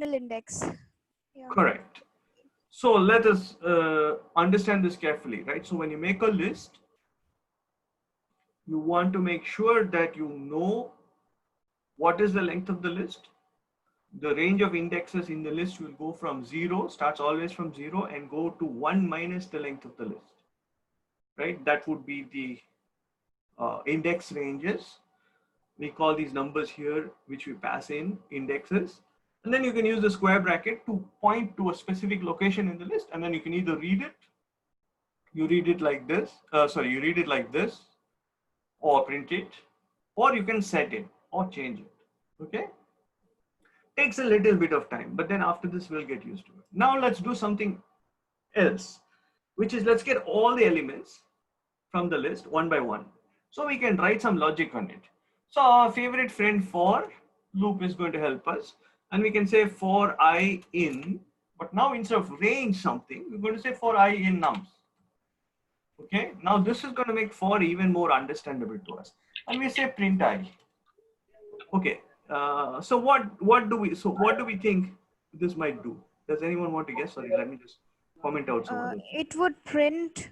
index. Yeah. Correct. So let us understand this carefully, right? So when you make a list, you want to make sure that you know what is the length of the list. The range of indexes in the list will go from 0, starts always from 0 and go to 1 minus the length of the list, right? That would be the index ranges. We call these numbers here, which we pass in, indexes. And then you can use the square bracket to point to a specific location in the list. And then you can either read it, you read it like this, you read it like this, or print it, or you can set it or change it, okay? Takes a little bit of time, but then after this, we'll get used to it. Now let's do something else, which is let's get all the elements from the list one by one. So we can write some logic on it. So our favorite friend for loop is going to help us. And we can say for I in, but now instead of range something, we're going to say for I in nums. Okay, now this is going to make for even more understandable to us. And we say print I. Okay, so what do we think this might do? Does anyone want to guess? Sorry, let me just comment out some of this. It would print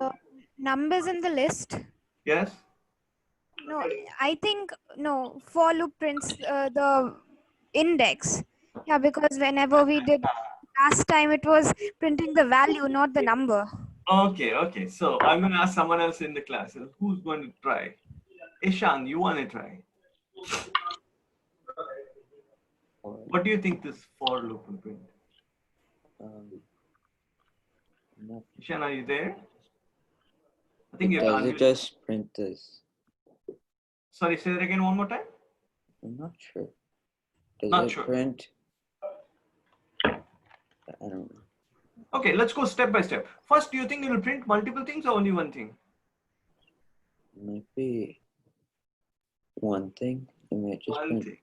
the numbers in the list. Yes. No, I think no. For loop prints the index. Yeah, because whenever we did last time, it was printing the value, not the number. Okay. So I'm going to ask someone else in the class. Who's going to try? Ishan, you want to try? What do you think this for loop will print? Ishan, are you there? I think Does it just print this? Sorry, say that again one more time. I'm not sure. Does Not it sure. print? I don't know. Okay, let's go step by step. First, do you think it will print multiple things or only one thing? Maybe one thing. It might just One print. thing.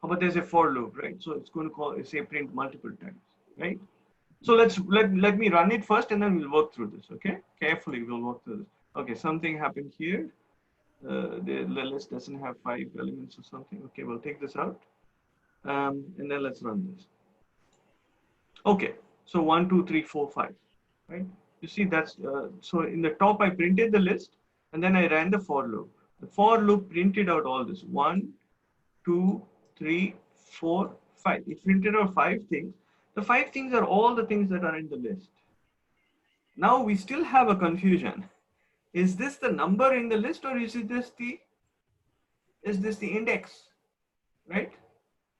How about there's a for loop, right? So it's going to say print multiple times, right? So let me run it first and then we'll work through this, okay? Carefully, we'll work through this. Okay, something happened here. The list doesn't have 5 elements or something. Okay, we'll take this out. And then let's run this. Okay, so 1, 2, 3, 4, 5, right? You see that's, so in the top I printed the list and then I ran the for loop. The for loop printed out all this, 1, 2, 3, 4, 5. It printed out 5 things. The 5 things are all the things that are in the list. Now we still have a confusion. Is this the number in the list or is this the index, right?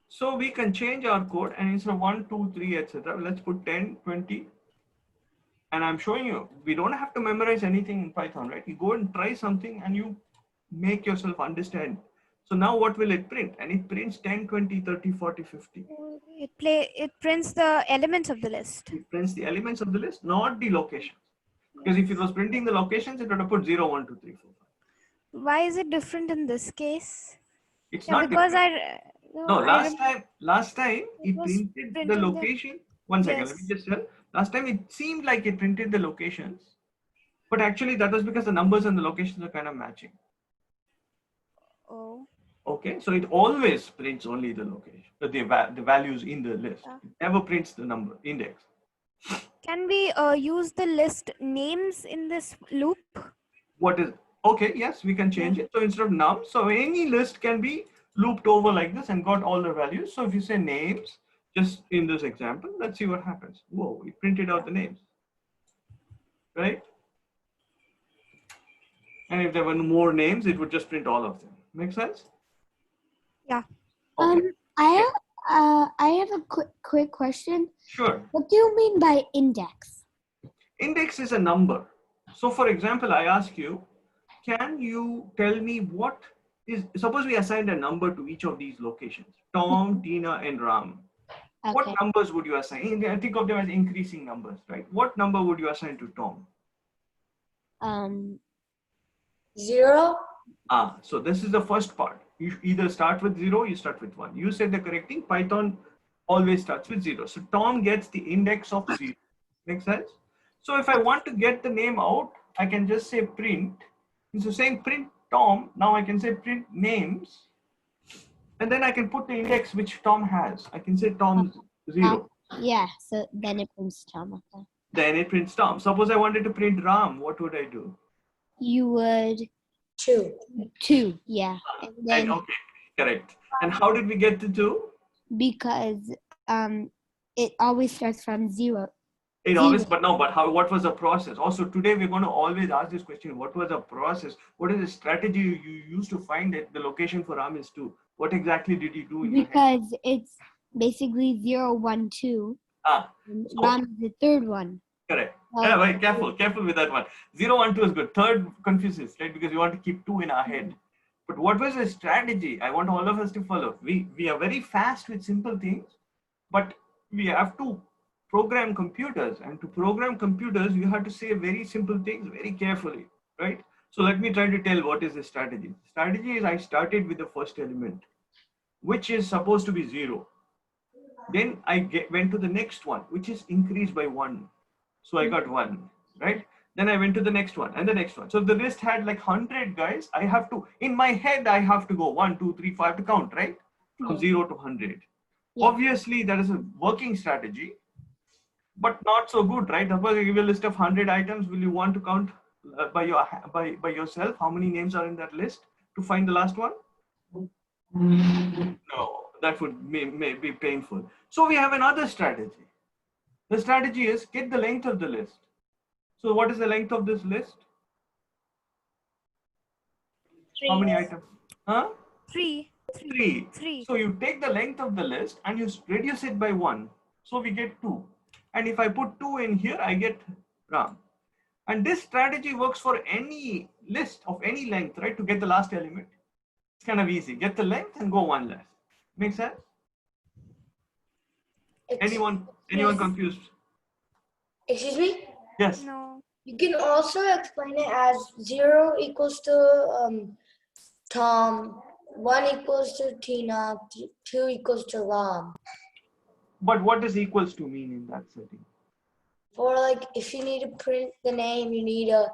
So we can change our code and instead of 1, 2, 3, etc. let's put 10, 20. And I'm showing you, we don't have to memorize anything in Python, right? You go and try something and you make yourself understand. So now what will it print? And it prints 10, 20, 30, 40, 50. It prints the elements of the list. It prints the elements of the list, not the locations. Because if it was printing the locations, it would have put 0, 1, 2, 3, 4, 5. Why is it different in this case? It's Yeah, not because different. Last time it printed the location. One second, let me just tell. Last time it seemed like it printed the locations, but actually that was because the numbers and the locations are kind of matching. Oh. Okay, so it always prints only the location, the values in the list. It never prints the number index. Can we use the list names in this loop? What is okay? Yes, we can change it. So instead of num, so any list can be looped over like this and got all the values. So if you say names, just in this example, let's see what happens. Whoa, it printed out the names, right? And if there were more names, it would just print all of them. Make sense? Yeah. Okay. I have a quick question. Sure. What do you mean by index? Index is a number. So for example, I ask you, can you tell me what is, suppose we assigned a number to each of these locations, Tom, Tina, and Ram. Okay. What numbers would you assign? I think of them as increasing numbers, right? What number would you assign to Tom? 0. So this is the first part. You either start with 0, you start with 1. You said the correct thing. Python always starts with 0. So Tom gets the index of 0. Make sense? So if I want to get the name out, I can just say print. Instead of saying print Tom, now I can say print names. And then I can put the index which Tom has. I can say Tom 0. Yeah, so then it prints Tom. Okay. Then it prints Tom. Suppose I wanted to print Ram, what would I do? You would 2. 2, yeah. And then And okay, correct. And how did we get to 2? because it always starts from 0. It always, but no, but how, what was the process? Also, today we're going to always ask this question: what was the process? What is the strategy you used to find it? The location for Ram is 2. What exactly did you do in your head? Because it's basically 0, 1, 2. Ah, And so- Ram is the third one. correct. Well, Yeah, very careful with that one. 0, 1, 2 is good. Third confuses, right? Because we want to keep 2 in our head. But what was the strategy? I want all of us to follow. We are very fast with simple things, but we have to program computers, and to program computers you have to say very simple things very carefully, right? So let me try to tell what is the strategy. Strategy is I started with the first element, which is supposed to be 0. Then I went to the next one, which is increased by 1. So I got 1, right? Then I went to the next one and the next one. So the list had like 100 guys. I have to, in my head, I have to go 1, 2, 3, 5 to count, right? From 0 to 100. Yeah. Obviously, that is a working strategy, but not so good, right? Suppose I give you a list of 100 items. Will you want to count by yourself how many names are in that list to find the last one? No, that would may be painful. So we have another strategy. The strategy is get the length of the list. So what is the length of this list? 3. How many items? Huh? 3. 3. 3. So you take the length of the list and you reduce it by 1. So we get 2. And if I put 2 in here, I get Ram. And this strategy works for any list of any length, right? To get the last element. It's kind of easy. Get the length and go one less. Make sense? Anyone confused? Excuse me? Yes. No. You can also explain it as 0 equals to Tom, 1 equals to Tina, 2 equals to Ram. But what does equals to mean in that setting? For like, if you need to print the name, you need a,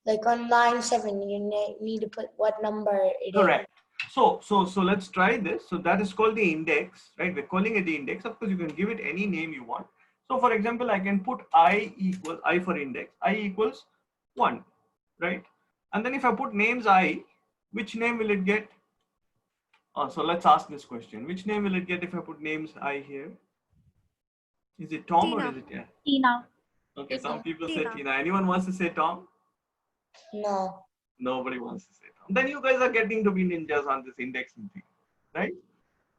like on line 7, you need to put what number it is. Correct. So let's try this. So that is called the index, right? We're calling it the index. Of course, you can give it any name you want. So for example, I can put I for index, I equals 1, right? And then if I put names I, which name will it get? So let's ask this question. Which name will it get if I put names I here? Is it Tom or Tina. is it yeah? Tina. Okay, Tina. some people say Tina. Tina. Anyone wants to say Tom? No. Nobody wants to say Tom. Then you guys are getting to be ninjas on this indexing thing, right?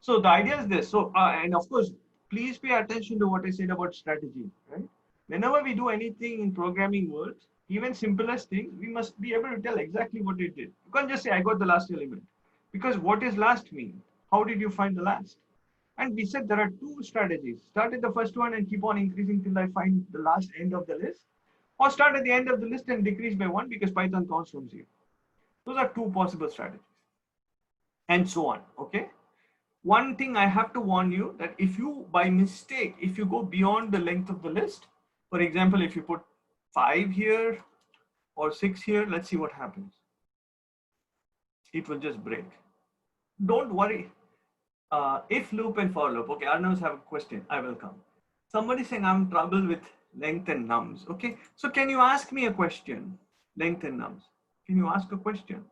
So the idea is this. So, and of course, please pay attention to what I said about strategy, right? Whenever we do anything in programming words, even simplest things, we must be able to tell exactly what it did. You can't just say, I got the last element. Because what is last mean? How did you find the last? And we said there are 2 strategies. Start at the first one and keep on increasing till I find the last end of the list. Or start at the end of the list and decrease by 1 because Python counts from 0. Those are 2 possible strategies. And so on, okay? One thing I have to warn you that if you, by mistake, if you go beyond the length of the list, for example, if you put 5 here or 6 here, let's see what happens. It will just break. Don't worry. If loop and for loop. Okay, Arnavs have a question. I will come. Somebody saying I'm in trouble with length and nums. Okay, so can you ask me a question? Length and nums. Can you ask a question?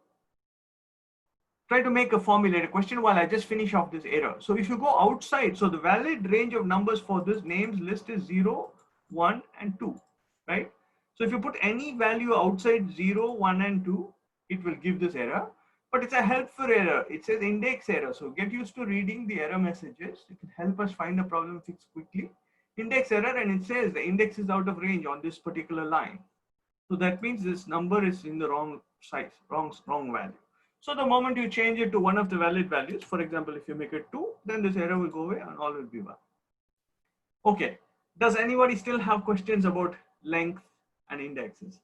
Try to make a formulated question while I just finish off this error. So if you go outside, so the valid range of numbers for this names list is 0, 1, and 2, right? So if you put any value outside 0, 1, and 2, it will give this error. But it's a helpful error. It says index error. So get used to reading the error messages. It can help us find a problem fix quickly. Index error, and it says the index is out of range on this particular line. So that means this number is in the wrong size, wrong value. So the moment you change it to one of the valid values, for example, if you make it 2, then this error will go away and all will be well. Okay. Does anybody still have questions about length and indexes?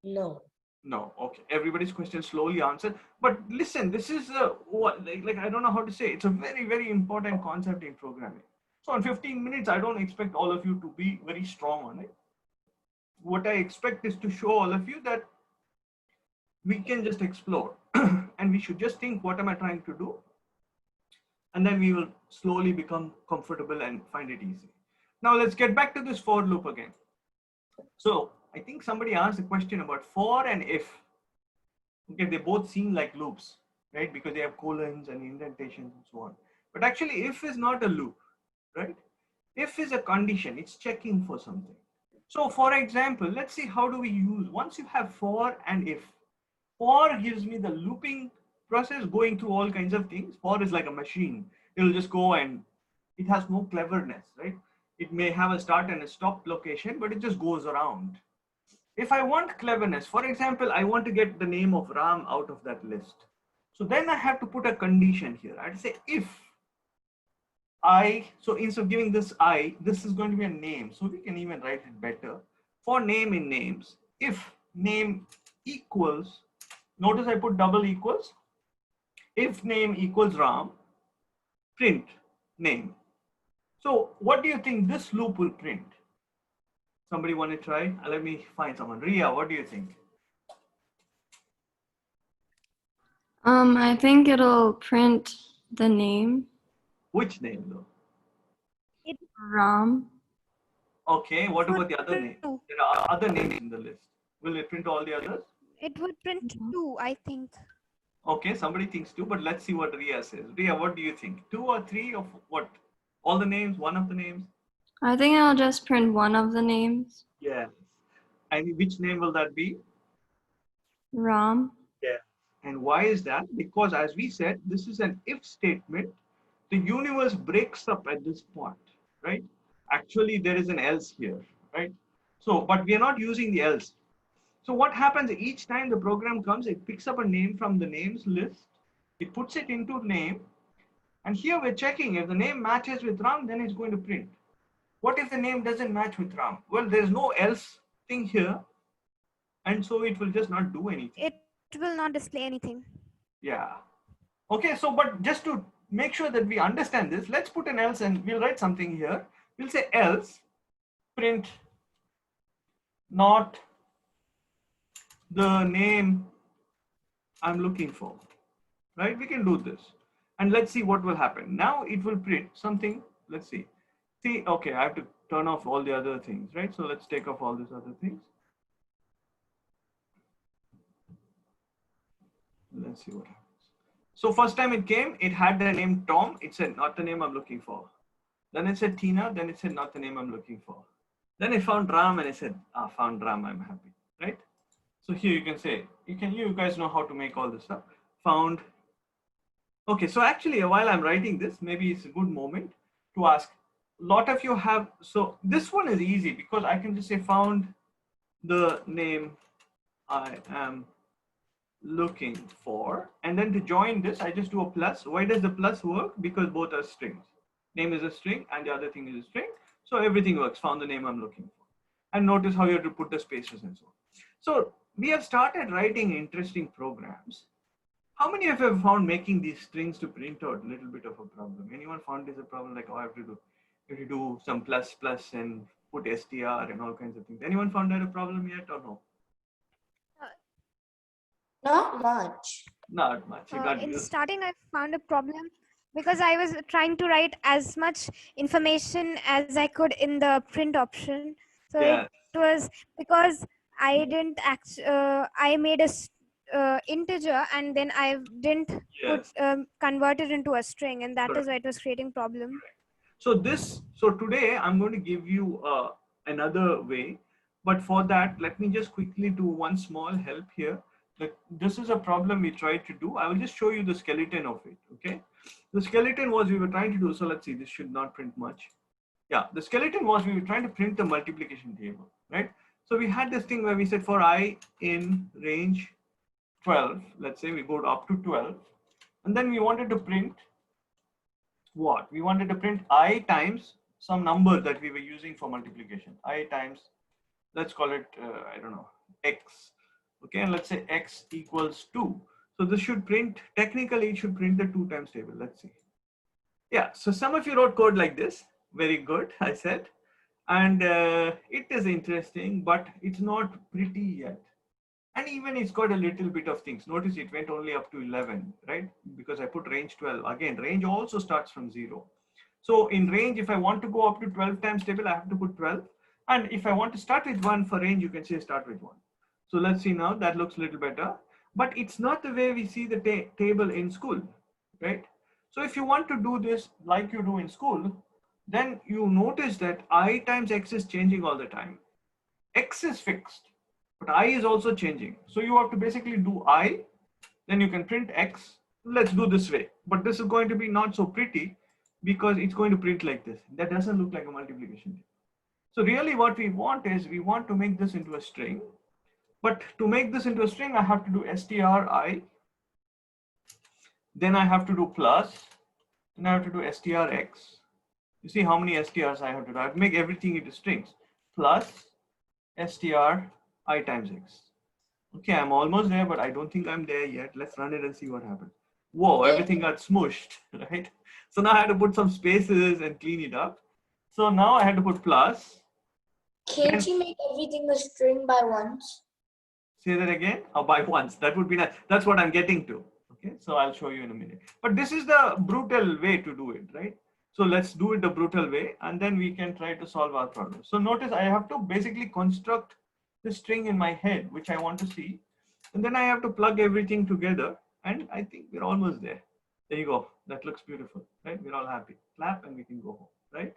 No. No. Okay. Everybody's question slowly answered. But listen, this is like I don't know how to say. It's a very, very important concept in programming. So in 15 minutes, I don't expect all of you to be very strong on it. What I expect is to show all of you that we can just explore and we should just think, what am I trying to do? and then we will slowly become comfortable and find it easy. Now let's get back to this for loop again. So I think somebody asked a question about for and if. Okay, they both seem like loops, right? Because they have colons and indentations and so on. But actually, if is not a loop, right? If is a condition, it's checking for something. So for example, let's see how do we use, once you have for and if. For gives me the looping process going through all kinds of things. For is like a machine. It'll just go and it has no cleverness, right? It may have a start and a stop location, but it just goes around. If I want cleverness, for example, I want to get the name of Ram out of that list. So then I have to put a condition here. I'd say if so instead of giving this this is going to be a name. So we can even write it better. For name in names, if name equals, notice I put double equals. If name equals Ram, print name. So what do you think this loop will print? Somebody want to try? Let me find someone. Ria, what do you think? I think it'll print the name, Which name though? Ram. Okay, what would about the other name? two. There are other names in the list. Will it print all the others? It would print two, I think. Okay, somebody thinks two, but let's see what Ria says. Ria, what do you think? Two or three of what? All the names, one of the names? I think I'll just print one of the names, Yes. And which name will that be? Ram. Yeah. And why is that? Because as we said, this is an if statement. The universe breaks up at this point, right? Actually, there is an else here, right? So, but we are not using the else. So what happens each time the program comes, it picks up a name from the names list, it puts it into name, and here we're checking if the name matches with Ram, then it's going to print. What if the name doesn't match with Ram? Well, there's no else thing here, and so it will just not do anything. It will not display anything. Yeah. Okay, so but just to make sure that we understand this, let's put an else and we'll write something here. We'll say else print not the name I'm looking for, right? We can do this and let's see what will happen. Now it will print something. Let's see. See, okay, I have to turn off all the other things, right? So let's take off all these other things. Let's see what happens. So first time it came, it had the name Tom. It said not the name I'm looking for. Then it said Tina. Then it said not the name I'm looking for. Then I found Ram and I said, found Ram, I'm happy, right? So here you can say, you guys know how to make all this stuff. Found. Okay, so actually while I'm writing this, maybe it's a good moment to ask, a lot of you have, so this one is easy because I can just say found the name I am looking for, and then to join this I just do a plus. Why does the plus work? Because both are strings. Name is a string and the other thing is a string, so everything works. Found the name I'm looking for, and notice how you have to put the spaces and so on. So we have started writing interesting programs. How many of you have found making these strings to print out a little bit of a problem? Anyone found this a problem, like, oh, I have to do some plus and put str and all kinds of things? Anyone found that a problem yet or no? Not much. Not much. You got In used. starting, I found a problem because I was trying to write as much information as I could in the print option. So Yeah. it was because I didn't I made a integer and then I didn't Yes. convert it into a string, and that Correct. is why it was creating problem. So today I'm going to give you another way, but for that, let me just quickly do one small help here. This is a problem we tried to do. I will just show you the skeleton of it, okay? The skeleton was we were trying to do, so let's see, this should not print much. Yeah, the skeleton was we were trying to print the multiplication table, right? So we had this thing where we said for I in range 12, let's say we go up to 12, and then we wanted to print what? We wanted to print I times some number that we were using for multiplication. I times, let's call it, I don't know, X. Okay, and let's say X equals 2. So this should print, technically it should print the 2 times table. Let's see. Yeah, so some of you wrote code like this. Very good, I said. And it is interesting, but it's not pretty yet. And even it's got a little bit of things. Notice it went only up to 11, right? Because I put range 12. Again, range also starts from 0. So in range, if I want to go up to 12 times table, I have to put 12. And if I want to start with 1 for range, you can say start with 1. So let's see now, that looks a little better. But it's not the way we see the table in school, right? So if you want to do this like you do in school, then you notice that I times x is changing all the time. X is fixed, but I is also changing. So you have to basically do I, then you can print X. Let's do this way. But this is going to be not so pretty because it's going to print like this. That doesn't look like a multiplication table. So really what we want is we want to make this into a string. But to make this into a string, I have to do stri, then I have to do plus, then I have to do strx. You see how many strs I have to do. I have to make everything into strings. Plus str I times x. Okay, I'm almost there, but I don't think I'm there yet. Let's run it and see what happens. Whoa, everything got smooshed, right? So now I had to put some spaces and clean it up. So now I had to put plus. Can't you make everything a string by once? Say that again, or by once. That would be nice. That's what I'm getting to. Okay, so I'll show you in a minute. But this is the brutal way to do it, right? So let's do it the brutal way, and then we can try to solve our problem. So notice I have to basically construct the string in my head, which I want to see. And then I have to plug everything together. And I think we're almost there. There you go. That looks beautiful, right? We're all happy. Clap and we can go home, right?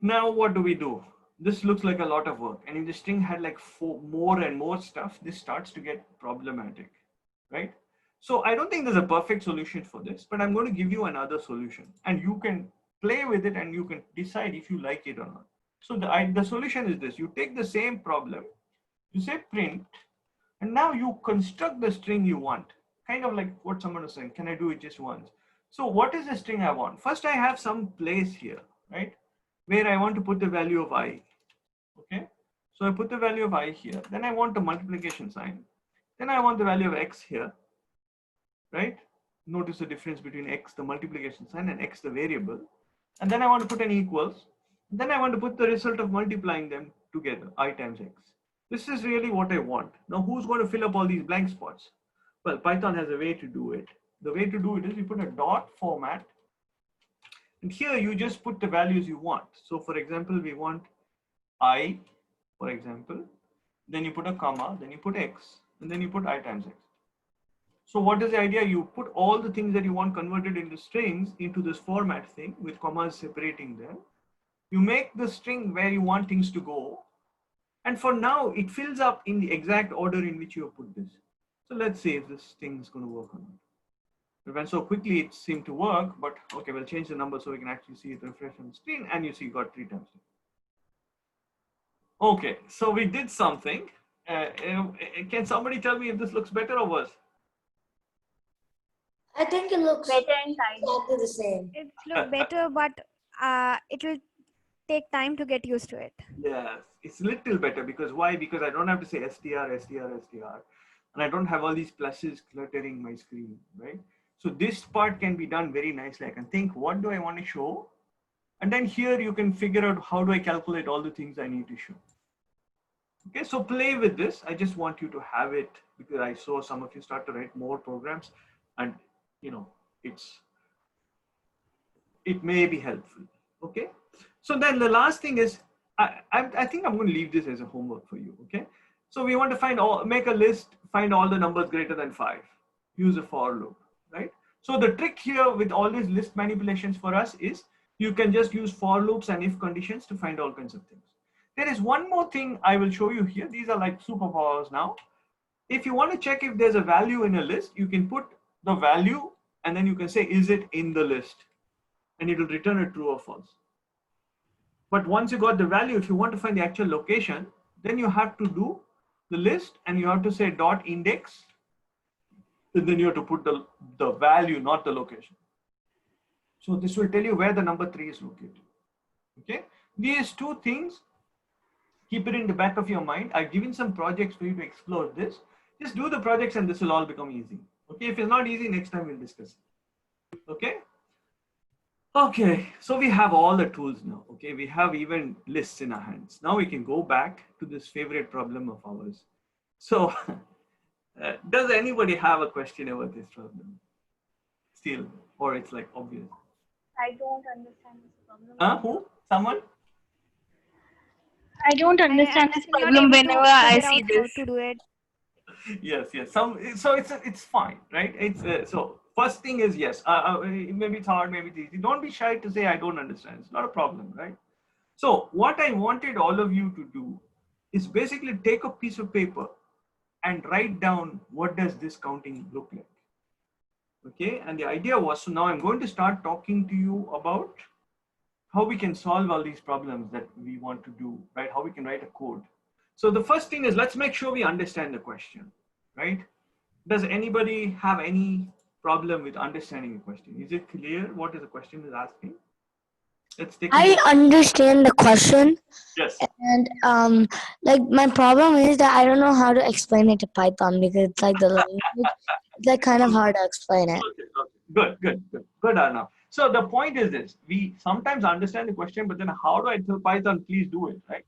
Now, what do we do? This looks like a lot of work. And if the string had like more and more stuff, this starts to get problematic, right? So I don't think there's a perfect solution for this, but I'm going to give you another solution. And you can play with it and you can decide if you like it or not. So the solution is this. You take the same problem, you say print, and now you construct the string you want. Kind of like what someone was saying, can I do it just once? So what is the string I want? First, I have some place here, right? Where I want to put the value of I, okay? So I put the value of I here. Then I want a multiplication sign. Then I want the value of x here, right? Notice the difference between x, the multiplication sign, and x, the variable. And then I want to put an equals. Then I want to put the result of multiplying them together, I times x. This is really what I want. Now, who's going to fill up all these blank spots? Well, Python has a way to do it. The way to do it is you put a dot format, and here you just put the values you want. So for example, we want I, for example, then you put a comma, then you put x, and then you put I times x. So what is the idea? You put all the things that you want converted into strings into this format thing with commas separating them. You make the string where you want things to go. And for now, it fills up in the exact order in which you have put this. So let's see if this thing is going to work or not. It went so quickly, it seemed to work, but okay, we'll change the number so we can actually see it refresh on the screen, and you see you got 3 times. Okay, so we did something. Can somebody tell me if this looks better or worse? I think it looks Better and tidy. exactly the same. It's look better, but it will take time to get used to it. Yes, it's a little better because why? Because I don't have to say str, and I don't have all these pluses cluttering my screen, right? So this part can be done very nicely. I can think, what do I want to show? And then here you can figure out how do I calculate all the things I need to show. Okay, so play with this. I just want you to have it because I saw some of you start to write more programs, and you know, it may be helpful. Okay, so then the last thing is, I think I'm going to leave this as a homework for you. Okay, so we want to make a list, find all the numbers greater than 5. Use a for loop, right? So the trick here with all these list manipulations for us is you can just use for loops and if conditions to find all kinds of things. There is one more thing I will show you here. These are like superpowers now. If you want to check if there's a value in a list, you can put the value and then you can say, is it in the list? And it will return a true or false. But once you got the value, if you want to find the actual location, then you have to do the list and you have to say dot index. And then you have to put the value, not the location. So this will tell you where the number 3 is located. Okay. These two things, keep it in the back of your mind. I've given some projects for you to explore this. Just do the projects and this will all become easy. Okay. If it's not easy, next time we'll discuss it. Okay. Okay. So we have all the tools now. Okay. We have even lists in our hands. Now we can go back to this favorite problem of ours. So, does anybody have a question about this problem? Still, or it's like obvious? I don't understand this problem. Who? Someone? I don't I understand am this still not problem able whenever to I figure see out how this. to do it. Yes, yes. So it's fine, right? It's so first thing is yes. Maybe it's hard, maybe it's easy. Don't be shy to say I don't understand. It's not a problem, right? So what I wanted all of you to do is basically take a piece of paper and write down what does this counting look like. Okay, and the idea was, so now I'm going to start talking to you about how we can solve all these problems that we want to do, right? How we can write a code. So the first thing is, let's make sure we understand the question, right? Does anybody have any problem with understanding the question? Is it clear what is the question is asking? Let's take I understand the question, yes. and like my problem is that I don't know how to explain it to Python because it's like the language. It's like kind of hard to explain it. Okay, okay. Good, Arnav. So the point is this: we sometimes understand the question, but then how do I tell Python, please do it, right?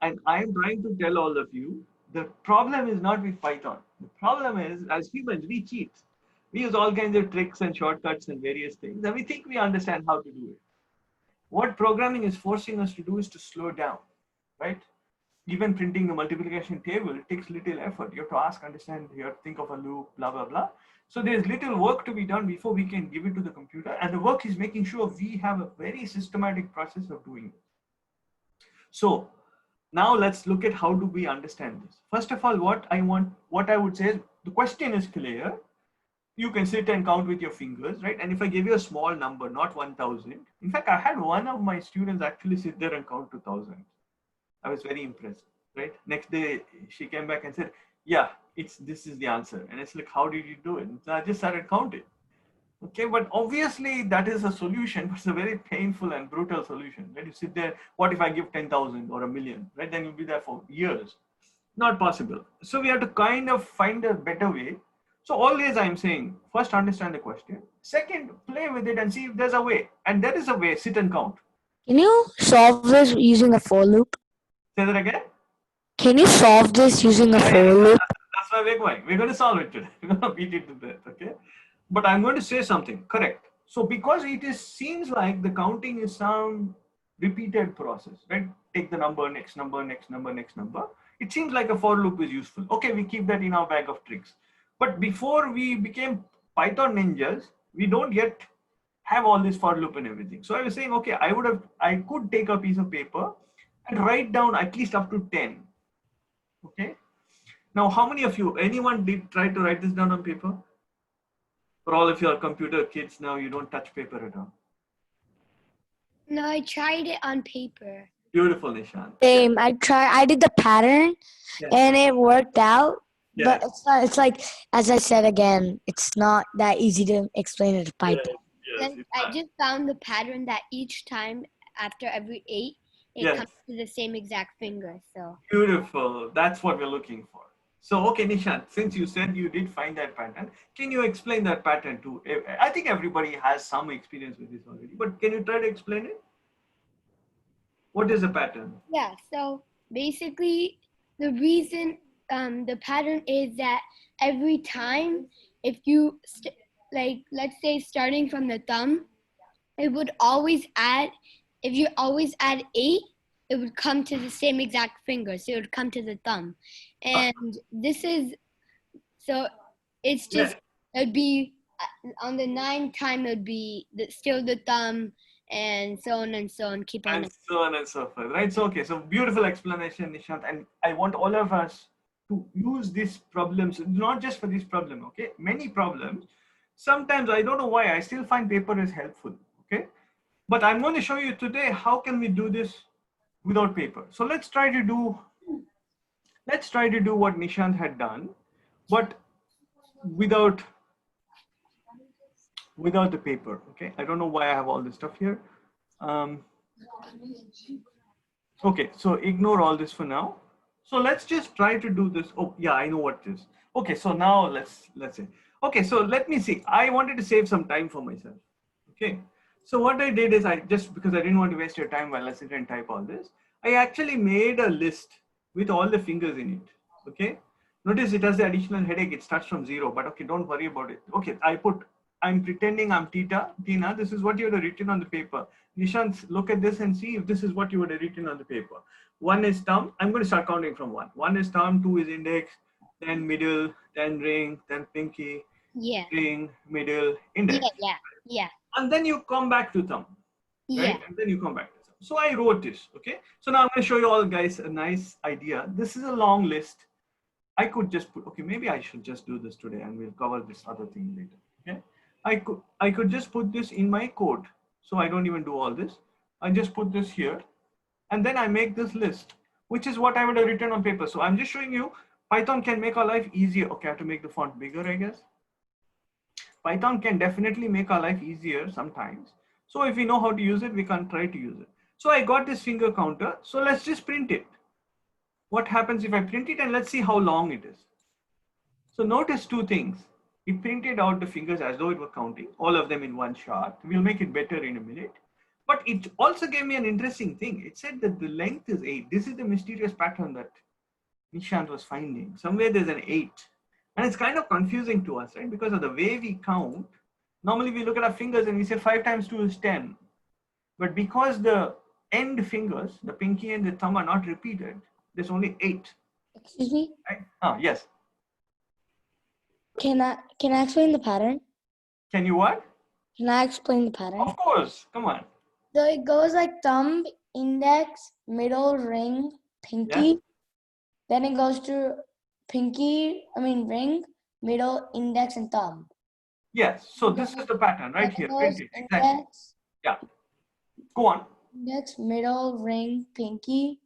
And I'm trying to tell all of you, the problem is not with Python. The problem is, as humans, we cheat. We use all kinds of tricks and shortcuts and various things, and we think we understand how to do it. What programming is forcing us to do is to slow down, right? Even printing the multiplication table takes little effort. You have to ask, understand, you have to think of a loop, blah, blah, blah. So there's little work to be done before we can give it to the computer. And the work is making sure we have a very systematic process of doing it. So now let's look at how do we understand this. First of all, what I would say is the question is clear. You can sit and count with your fingers, right? And if I give you a small number, not 1,000. In fact, I had one of my students actually sit there and count 2,000. I was very impressed, right? Next day, she came back and said, yeah, this is the answer. And it's like, how did you do it? So I just started counting. Okay, but obviously that is a solution, but it's a very painful and brutal solution, right? You sit there, what if I give 10,000 or a million, right? Then you'll be there for years. Not possible. So we have to kind of find a better way. So always I'm saying, first understand the question. Second, play with it and see if there's a way. And there is a way, sit and count. Can you solve this using a for loop? Say that again. Can you solve this using a for Yeah, loop? that's why we're going. We're going to solve it today. We're going to beat it to death, okay? But I'm going to say something, correct. So because seems like the counting is some repeated process, right? Take the number, next number, next number, next number. It seems like a for loop is useful. Okay, we keep that in our bag of tricks. But before we became Python ninjas, we don't yet have all this for loop and everything. So I was saying, okay, I could take a piece of paper and write down at least up to 10. Okay. Now, how many of you, anyone did try to write this down on paper? For all of your computer kids now, you don't touch paper at all. No, I tried it on paper. Beautiful, Nishant. Same. I did the pattern, Yes. and it worked out. Yes. But it's like, as I said again, it's not that easy to explain it to Python. Yes. Then I just found the pattern that each time after every 8, it Yes. comes to the same exact finger. So Beautiful. That's what we're looking for. So, okay, Nishant, since you said you did find that pattern, can you explain that pattern to, I think everybody has some experience with this already, but can you try to explain it? What is the pattern? yeah, so basically the reason the pattern is that every time if you like let's say starting from the thumb, it would always add, if you always add 8, it would come to the same exact finger, so it would come to the thumb. And this is, so it's just, it would be on the 9th time it would be still the thumb, and so on and so on, keep on. And so on and so forth, right? So, okay, so beautiful explanation, Nishant. And I want all of us to use these problems, not just for this problem, okay? Many problems. Sometimes I don't know why, I still find paper is helpful, okay? But I'm going to show you today, how can we do this without paper? So let's try to do what Nishant had done, but without the paper, okay? I don't know why I have all this stuff here. Okay, so ignore all this for now. So let's just try to do this. Oh yeah, I know what it is. Okay, so now let's say, okay, so let me see. I wanted to save some time for myself. Okay, so what I did is because I didn't want to waste your time while I sit and type all this, I actually made a list with all the fingers in it. Okay, Notice it has the additional headache. It starts from 0, but okay, don't worry about it. Okay, I'm pretending I'm Tina, this is what you would have written on the paper. Nishant, look at this and see if this is what you would have written on the paper. 1 is thumb. I'm going to start counting from 1. 1 is thumb, 2 is index, then middle, then ring, then pinky, Yeah. ring, middle, index. Yeah. And then you come back to thumb, right? Yeah. And then you come back to thumb. So I wrote this, okay? So now I'm going to show you all guys a nice idea. This is a long list. I could just put, okay, maybe I should just do this today and we'll cover this other thing later, okay? I could just put this in my code. So I don't even do all this. I just put this here and then I make this list, which is what I would have written on paper. So I'm just showing you Python can make our life easier. Okay, I have to make the font bigger, I guess. Python can definitely make our life easier sometimes. So if we know how to use it, we can try to use it. So I got this finger counter. So let's just print it. What happens if I print it and let's see how long it is. So notice two things. It printed out the fingers as though it were counting, all of them in one shot. We'll make it better in a minute. But it also gave me an interesting thing. It said that the length is 8. This is the mysterious pattern that Nishant was finding. Somewhere there's an 8. And it's kind of confusing to us, right? Because of the way we count. Normally we look at our fingers and we say 5 times 2 is 10. But because the end fingers, the pinky and the thumb are not repeated, there's only 8. Excuse me? Right? Ah, yes. Can I explain the pattern? Can you what? Can I explain the pattern? Of course. Come on. So it goes like thumb, index, middle, ring, pinky. Yes. Then it goes to ring, middle, index, and thumb. Yes. So this is the pattern right here. Print it. Exactly. Index, Yeah. Go on. index, middle, ring, pinky.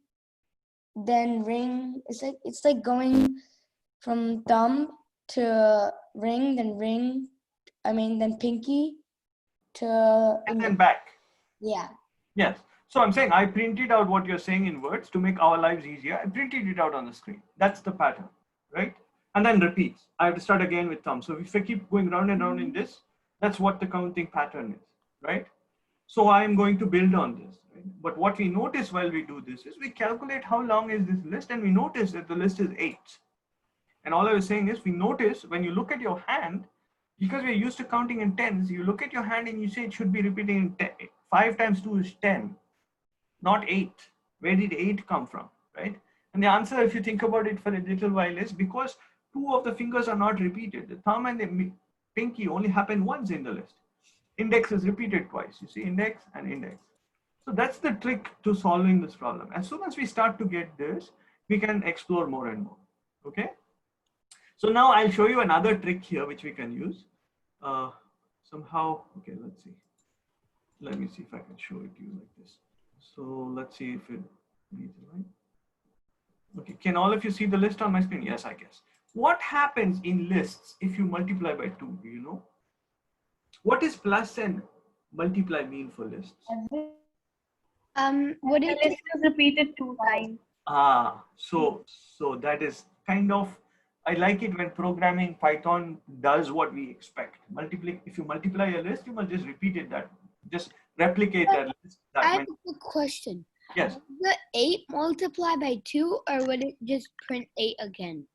Then ring. It's like going from thumb to ring, then pinky to And then index. back. Yeah. Yes. So I'm saying I printed out what you're saying in words to make our lives easier. I printed it out on the screen. That's the pattern, right? And then repeats. I have to start again with thumb. So if I keep going round and round in this, that's what the counting pattern is, right? So I'm going to build on this, right? But what we notice while we do this is we calculate how long is this list and we notice that the list is 8. And all I was saying is we notice when you look at your hand, because we're used to counting in tens, you look at your hand and you say it should be repeating in 10. 5 times 2 is 10, not 8. Where did 8 come from, right? And the answer, if you think about it for a little while, is because 2 of the fingers are not repeated. The thumb and the pinky only happen once in the list. Index is repeated twice. You see index and index. So that's the trick to solving this problem. As soon as we start to get this, we can explore more and more, okay? So now I'll show you another trick here which we can use. Somehow, okay, let's see. Let me see if I can show it to you like this. So let's see if it needs it, right? Okay, can all of you see the list on my screen? Yes, I guess. What happens in lists if you multiply by 2? Do you know? What is plus and multiply mean for lists? What The is list is repeated 2 times. So that is kind of, I like it when programming Python does what we expect. If you multiply a list, you must just repeat it, just replicate that list. I have a quick question. Yes. Would the 8 multiply by 2 or would it just print 8 again?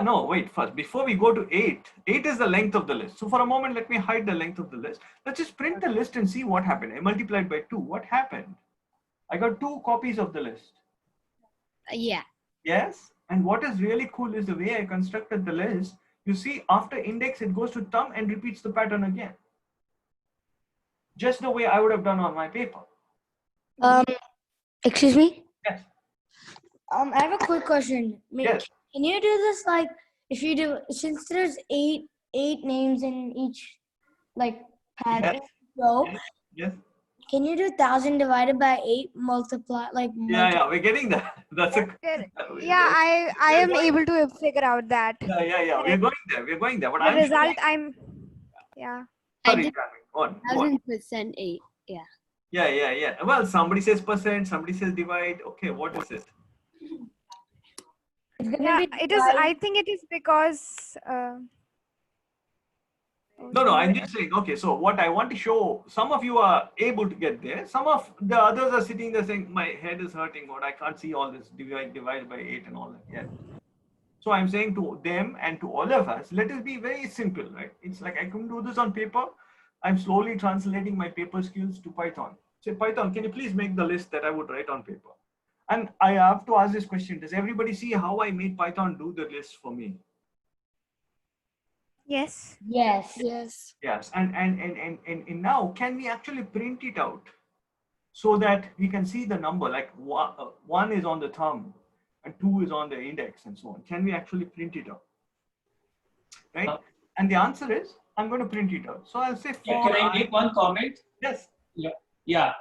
No, wait, first, before we go to 8 is the length of the list. So for a moment, let me hide the length of the list. Let's just print the list and see what happened. I multiplied by 2. What happened? I got 2 copies of the list. Yeah. Yes. And what is really cool is the way I constructed the list. You see, after index, it goes to thumb and repeats the pattern again. Just the way I would have done on my paper. Excuse me? Yes. I have a quick question. Yes. Can you do this like if you do, since there's eight names in each like pattern row? Yes. Yes. Can you do 1,000 divided by 8 multiply like? Yeah, we're getting that. That's a. Yeah, I am able to figure out that. Yeah. We're going there. But The result, yeah. Sorry, I did go on. 1000% 8. Yeah. Yeah. Well, somebody says percent, somebody says divide. Okay, what is it? Yeah, it is. I think it is because. No, I'm just saying, okay, so what I want to show, some of you are able to get there. Some of the others are sitting there saying, my head is hurting, or I can't see all this divide by 8 and all that. Yeah. So I'm saying to them and to all of us, let it be very simple, right? It's like I can do this on paper. I'm slowly translating my paper skills to Python. Say, Python, can you please make the list that I would write on paper? And I have to ask this question, does everybody see how I made Python do the list for me? Yes. Yes. Yes. Yes, and now can we actually print it out so that we can see the number, like one is on the thumb and 2 is on the index and so on. Can we actually print it out? Right? And the answer is, I'm going to print it out. So I'll say Yeah, for can I make one comment? Yes. Yeah, yeah.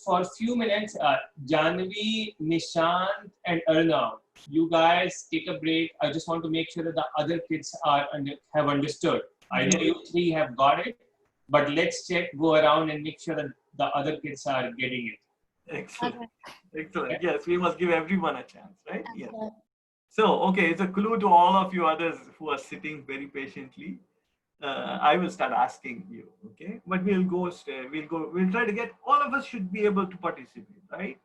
For a few minutes, Janvi, Nishant, and Arnav, you guys take a break. I just want to make sure that the other kids have understood. I know you three have got it, but let's go around and make sure that the other kids are getting it. Excellent. Okay. Excellent. Okay. Yes, we must give everyone a chance, right? Yes. Okay. So, okay, it's a clue to all of you others who are sitting very patiently. I will start asking you, okay? But we'll try to get, all of us should be able to participate, right?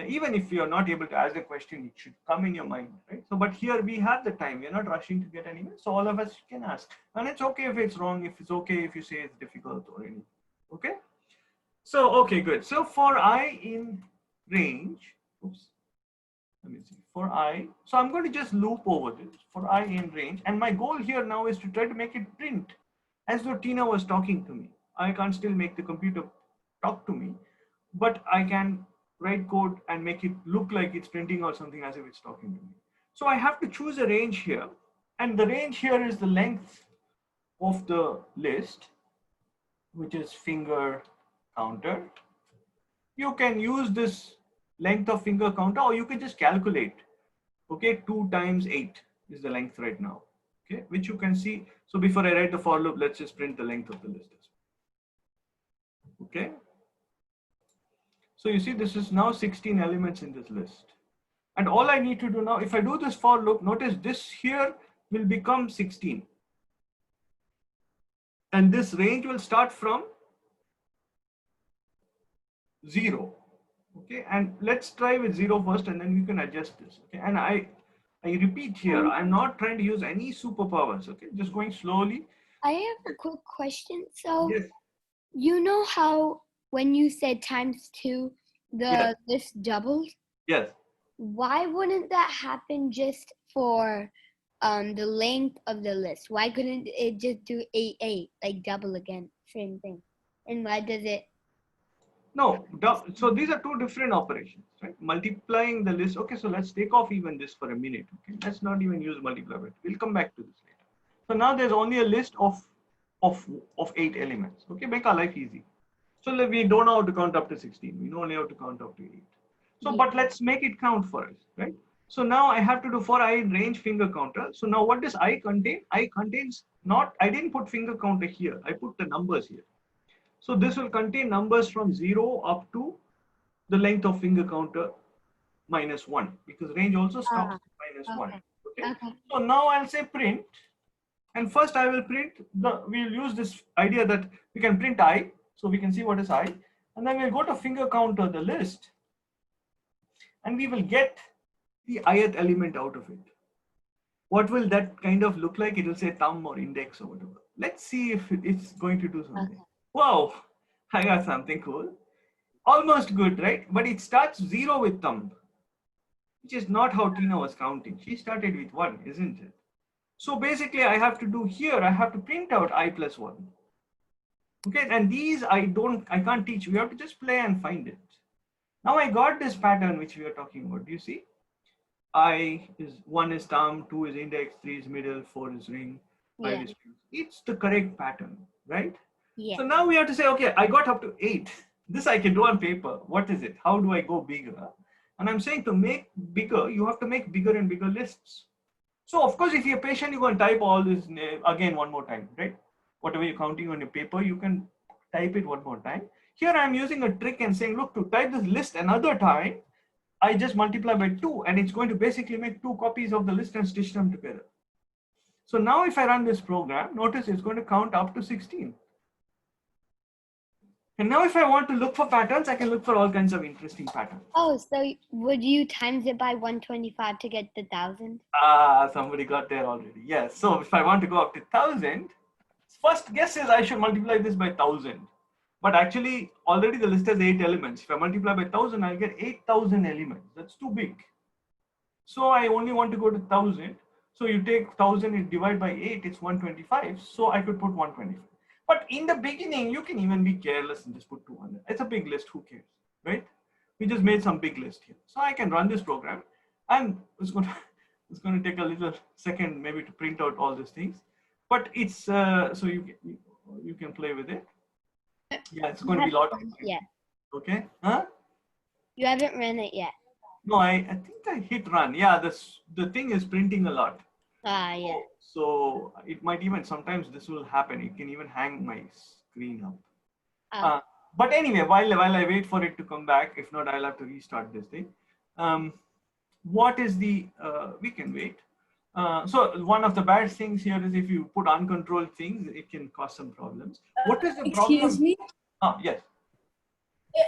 Even if you're not able to ask a question, it should come in your mind, right? So, but here we have the time, we're not rushing to get anywhere, so all of us can ask. And it's okay if it's wrong, if it's okay if you say it's difficult or anything, okay? So, okay, good. So for I in range, oops, let me see, for I, so I'm going to just loop over this, for I in range, and my goal here now is to try to make it print as though Tina was talking to me. I can't still make the computer talk to me, but I can write code and make it look like it's printing or something as if it's talking to me. So I have to choose a range here, and the range here is the length of the list, which is finger counter. You can use this length of finger counter, or you can just calculate. Okay, 2 times 8 is the length right now. Okay, which you can see. So before I write the for loop, let's just print the length of the list. Okay. So you see, this is now 16 elements in this list. And all I need to do now, if I do this for loop, notice this here will become 16. And this range will start from 0. Okay, and let's try with 0 first, and then we can adjust this. Okay, and I repeat here, I'm not trying to use any superpowers. Okay, just going slowly. I have a quick question. So, Yes. you know how when you said times 2, the Yes. list doubles? Yes. Why wouldn't that happen just for the length of the list? Why couldn't it just do 8, 8, like double again, same thing? And why does it? No, so these are two different operations, right? Multiplying the list. Okay, so let's take off even this for a minute. Okay, let's not even use multiply, but we'll come back to this later. So now there's only a list of 8 elements. Okay, make our life easy. So we don't know how to count up to 16. We know only how to count up to 8. So, Yeah. but let's make it count for us, right? So now I have to do for I range finger counter. So now what does I contain? I contains not, I didn't put finger counter here. I put the numbers here. So this will contain numbers from 0 up to the length of finger counter minus 1, because range also stops at minus 1. Okay. Okay. So now I'll say print, and first I will print we'll use this idea that we can print I, so we can see what is I, and then we'll go to finger counter, the list, and we will get the ith element out of it. What will that kind of look like? It will say thumb or index or whatever. Let's see if it's going to do something. Okay. Wow, I got something cool. Almost good, right? But it starts 0 with thumb, which is not how Tina was counting. She started with 1, isn't it? So basically I have to do here, I have to print out I plus 1. Okay, and these I can't teach. We have to just play and find it. Now I got this pattern which we are talking about. Do you see? I is 1 is thumb, 2 is index, 3 is middle, 4 is ring, 5 Yeah. is fuse. It's the correct pattern, right? Yeah. So now we have to say, okay, I got up to 8. This I can do on paper. What is it? How do I go bigger? And I'm saying to make bigger, you have to make bigger and bigger lists. So of course, if you're patient, you can type all this again one more time, right? Whatever you're counting on your paper, you can type it one more time. Here I'm using a trick and saying, look, to type this list another time, I just multiply by 2, and it's going to basically make 2 copies of the list and stitch them together. So now if I run this program, notice it's going to count up to 16. And now if I want to look for patterns, I can look for all kinds of interesting patterns. Oh, so would you times it by 125 to get the 1,000? Ah, somebody got there already. Yes. So if I want to go up to 1,000, first guess is I should multiply this by 1,000. But actually, already the list has 8 elements. If I multiply by 1,000, I'll get 8,000 elements. That's too big. So I only want to go to 1,000. So you take 1,000 and divide by 8, it's 125. So I could put 125. But in the beginning, you can even be careless and just put 200. It's a big list. Who cares, right? We just made some big list here. So I can run this program, and it's going to it's going to take a little second maybe to print out all these things. But it's so you can play with it. Yeah, it's going to be a lot of time. Yeah. Okay. Huh? You haven't run it yet. No, I think I hit run. Yeah, the thing is printing a lot. Ah, yeah. So it might even, sometimes this will happen. It can even hang my screen up. Oh. But anyway, while I wait for it to come back, if not, I'll have to restart this thing. What is the, we can wait. So one of the bad things here is if you put uncontrolled things, it can cause some problems. What is the problem? Excuse me? Yes.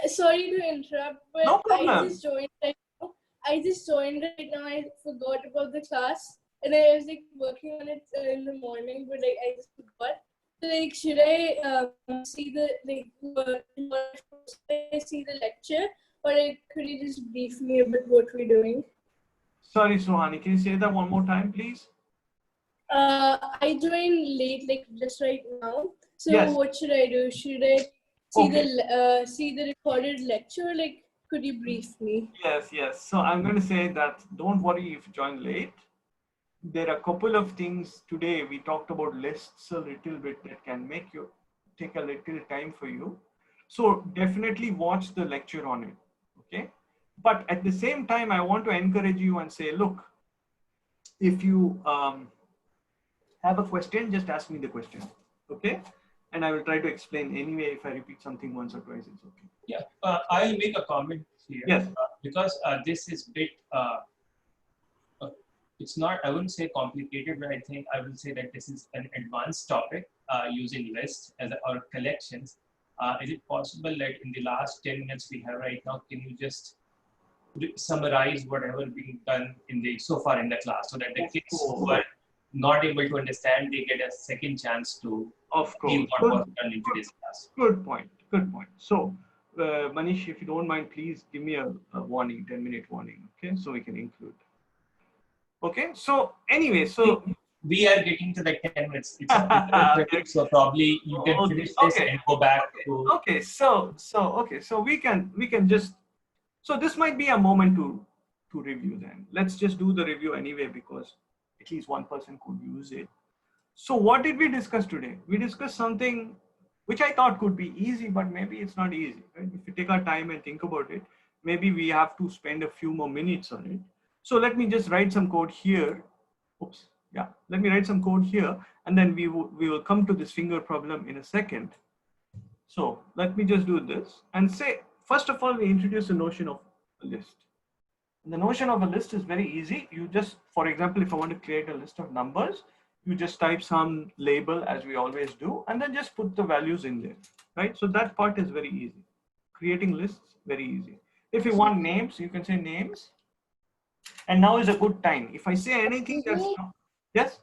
Sorry to interrupt, but No problem. I just joined right now. I forgot about the class, and I was like working on it in the morning, but like I just forgot. So like, should I see the see the lecture, or like, could you just brief me about what we're doing? Sorry, Sohani, can you say that one more time, please? I joined late, like just right now. So Yes. what should I do? Should I see Okay. see the recorded lecture? Like, could you brief me? Yes. So I'm going to say that don't worry if you join late. There are a couple of things today. We talked about lists a little bit that can make you take a little time for you. So definitely watch the lecture on it. Okay. But at the same time, I want to encourage you and say, look, if you have a question, just ask me the question. Okay. And I will try to explain anyway. If I repeat something once or twice, it's okay. Yeah, I'll make a comment here. Yes. Because this is bit, it's not, I wouldn't say complicated, but I think I will say that this is an advanced topic using lists as or collections. Is it possible that in the last 10 minutes we have right now, can you just summarize whatever being done in the so far in the class so that the kids who are not able to understand, they get a second chance to see what was done in today's class. Good point. So, Manish, if you don't mind, please give me a warning, 10-minute warning, okay? So we can include. Okay, so anyway, so we are getting to the 10 minutes. It's so probably you can finish this and go back to. Okay, so we can just, so this might be a moment to review then. Let's just do the review anyway because at least one person could use it. So what did we discuss today? We discussed something which I thought could be easy, but maybe it's not easy, right? If we take our time and think about it, maybe we have to spend a few more minutes on it. So let me just write some code here. Oops, yeah, let me write some code here, and then we will come to this finger problem in a second. So let me just do this and say, first of all, we introduce the notion of a list. And the notion of a list is very easy. You just, for example, if I want to create a list of numbers, you just type some label as we always do, and then just put the values in there, right? So that part is very easy. Creating lists, very easy. If you want names, you can say names. And now is a good time. If I say anything that's not, yes?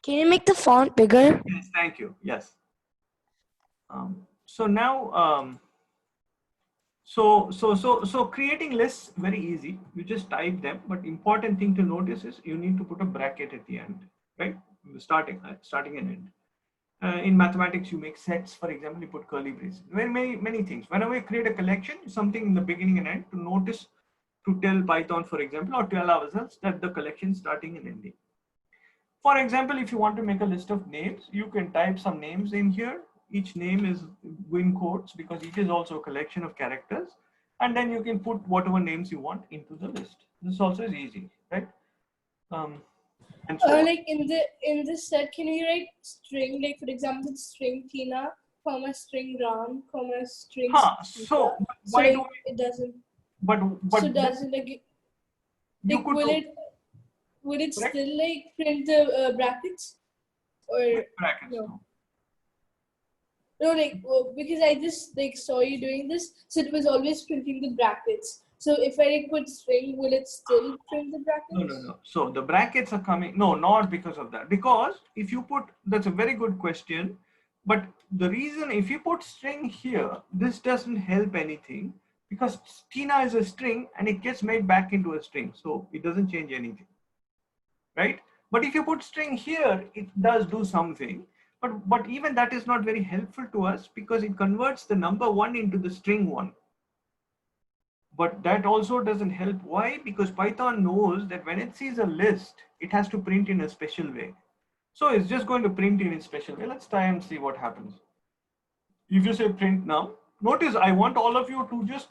Can you make the font bigger? Yes, thank you. Yes. So now, so creating lists, very easy. You just type them, but important thing to notice is you need to put a bracket at the end, right? Starting and end. In mathematics, you make sets, for example, you put curly braces. Many things. Whenever you create a collection, something in the beginning and end to notice, to tell Python, for example, or tell ourselves that the collection starting and ending. For example, if you want to make a list of names, you can type some names in here. Each name is in quotes because it is also a collection of characters. And then you can put whatever names you want into the list. This also is easy, right? And so Like in this set, can you write string, like for example, string Tina, comma string Ram, comma string. So why like, do it doesn't? But so doesn't like you could will it still like print the brackets or brackets? no? No, like because I just like saw you doing this, so it was always printing the brackets. So if I like put string, will it still print the No, no, brackets? no. So the brackets are coming. No, not because of that. Because if you put, that's a very good question. But the reason, if you put string here, this doesn't help anything because Tina is a string and it gets made back into a string. So it doesn't change anything, right? But if you put string here, it does do something. But even that is not very helpful to us because it converts the number 1 into the string 1. But that also doesn't help. Why? Because Python knows that when it sees a list, it has to print in a special way. So it's just going to print in a special way. Let's try and see what happens. If you say print num, notice I want all of you to just,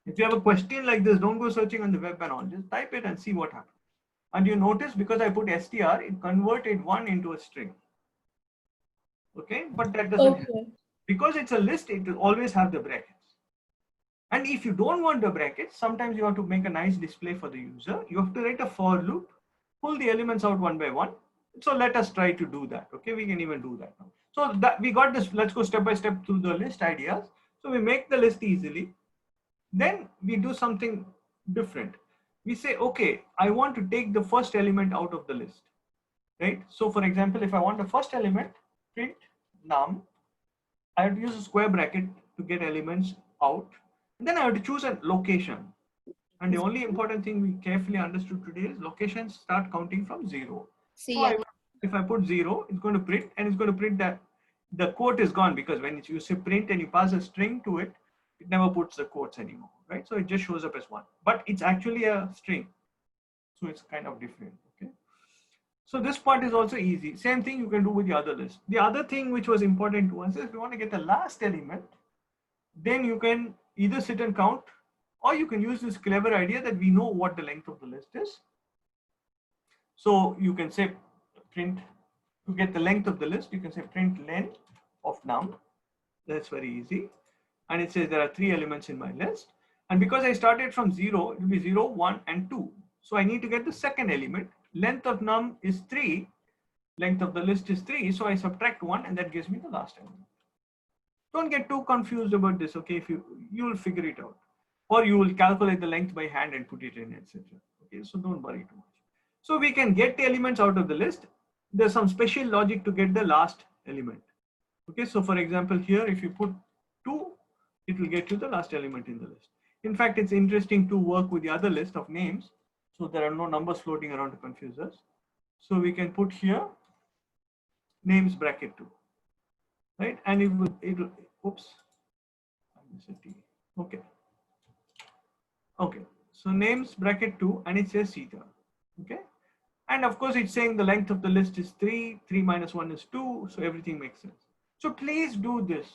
if you have a question like this, don't go searching on the web and all, just type it and see what happens. And you notice because I put str, it converted 1 into a string. Okay, but that doesn't help. Okay. Because it's a list, it will always have the brackets. And if you don't want the brackets, sometimes you have to make a nice display for the user. You have to write a for loop, pull the elements out one by one. So let us try to do that. Okay, we can even do that now. So that we got this, let's go step by step through the list ideas. So we make the list easily. Then we do something different. We say, okay, I want to take the first element out of the list, right? So for example, if I want the first element, print num, I have to use a square bracket to get elements out. And then I have to choose a location. And the only important thing we carefully understood today is locations start counting from 0. So if I put 0, it's going to print and it's going to print that the quote is gone because when you say print and you pass a string to it, it never puts the quotes anymore, right? So it just shows up as 1, but it's actually a string. So it's kind of different, okay? So this part is also easy. Same thing you can do with the other list. The other thing which was important to us is if you want to get the last element, then you can either sit and count, or you can use this clever idea that we know what the length of the list is. So you can say print, to get the length of the list, you can say print len of num. That's very easy. And it says there are 3 elements in my list. And because I started from 0, it will be 0, 1, and 2. So I need to get the second element. Length of num is 3. Length of the list is 3. So I subtract 1 and that gives me the last element. Don't get too confused about this, okay? If you will figure it out, or you will calculate the length by hand and put it in, etc. Okay, so don't worry too much. So we can get the elements out of the list. There's some special logic to get the last element. Okay, so for example, here if you put 2, it will get you the last element in the list. In fact, it's interesting to work with the other list of names, so there are no numbers floating around to confuse us. So we can put here names bracket 2. Right, and it'll oops, I missed a T. Okay, so names bracket 2 and it says theta. Okay, and of course it's saying the length of the list is 3, 3 minus 1 is 2, so everything makes sense. So please do this,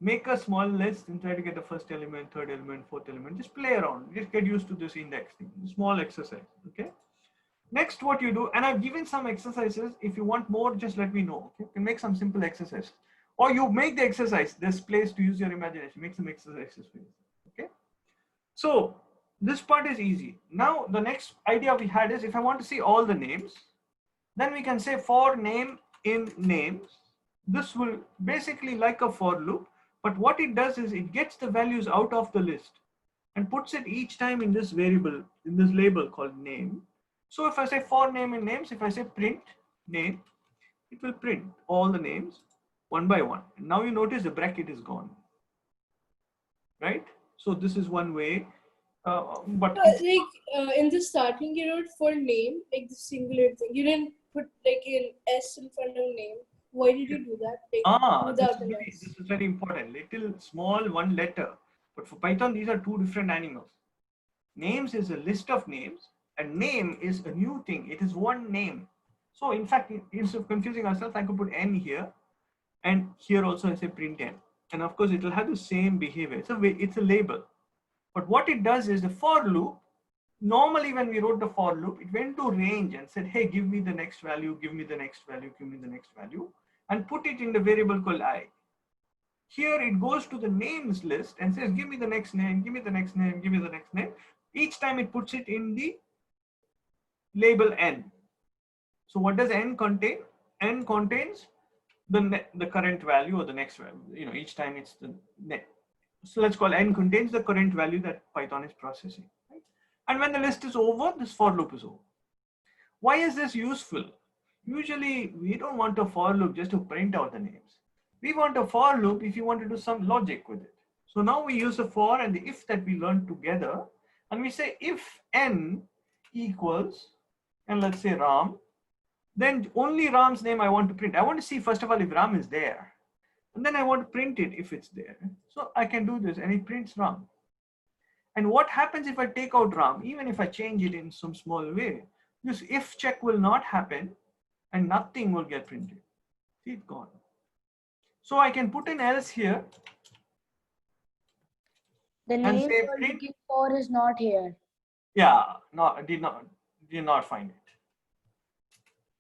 make a small list and try to get the first element, third element, fourth element. Just play around, just get used to this index thing, small exercise. Okay, next what you do, and I've given some exercises. If you want more, just let me know. Okay, you can make some simple exercises, or you make the exercise. There's place to use your imagination. Make some exercises for you. Okay, so this part is easy. Now the next idea we had is if I want to see all the names, then we can say for name in names. This will basically like a for loop, but what it does is it gets the values out of the list and puts it each time in this variable, in this label called name. So if I say for name in names, if I say print name, it will print all the names one by one. And now you notice the bracket is gone, right? So this is one way, but in the starting you wrote for name, like the singular thing. You didn't put like an S in front of name. Why did you do that? Like, this is very important. Little small one letter, but for Python these are two different animals. Names is a list of names, and name is a new thing. It is one name. So in fact, instead of confusing ourselves, I could put n here, and here also I say print n, and of course it will have the same behavior. It's a label. But what it does is the for loop, normally when we wrote the for loop, it went to range and said, hey, give me the next value, give me the next value, give me the next value, and put it in the variable called I. Here it goes to the names list and says, give me the next name, give me the next name, give me the next name. Each time it puts it in the label n. So what does n contain? N contains the current value or the next value. Each time it's the next. So let's call n contains the current value that Python is processing. Right? And when the list is over, this for loop is over. Why is this useful? Usually we don't want a for loop just to print out the names. We want a for loop if you want to do some logic with it. So now we use the for and the if that we learned together, and we say if n equals, and let's say Ram, then only Ram's name I want to print. I want to see first of all if Ram is there, and then I want to print it if it's there. So I can do this, and it prints Ram. And what happens if I take out Ram, even if I change it in some small way? This if check will not happen, and nothing will get printed. See, it's gone. So I can put an else here. The And name say you're print. looking for is not here. Yeah, no, did not find it.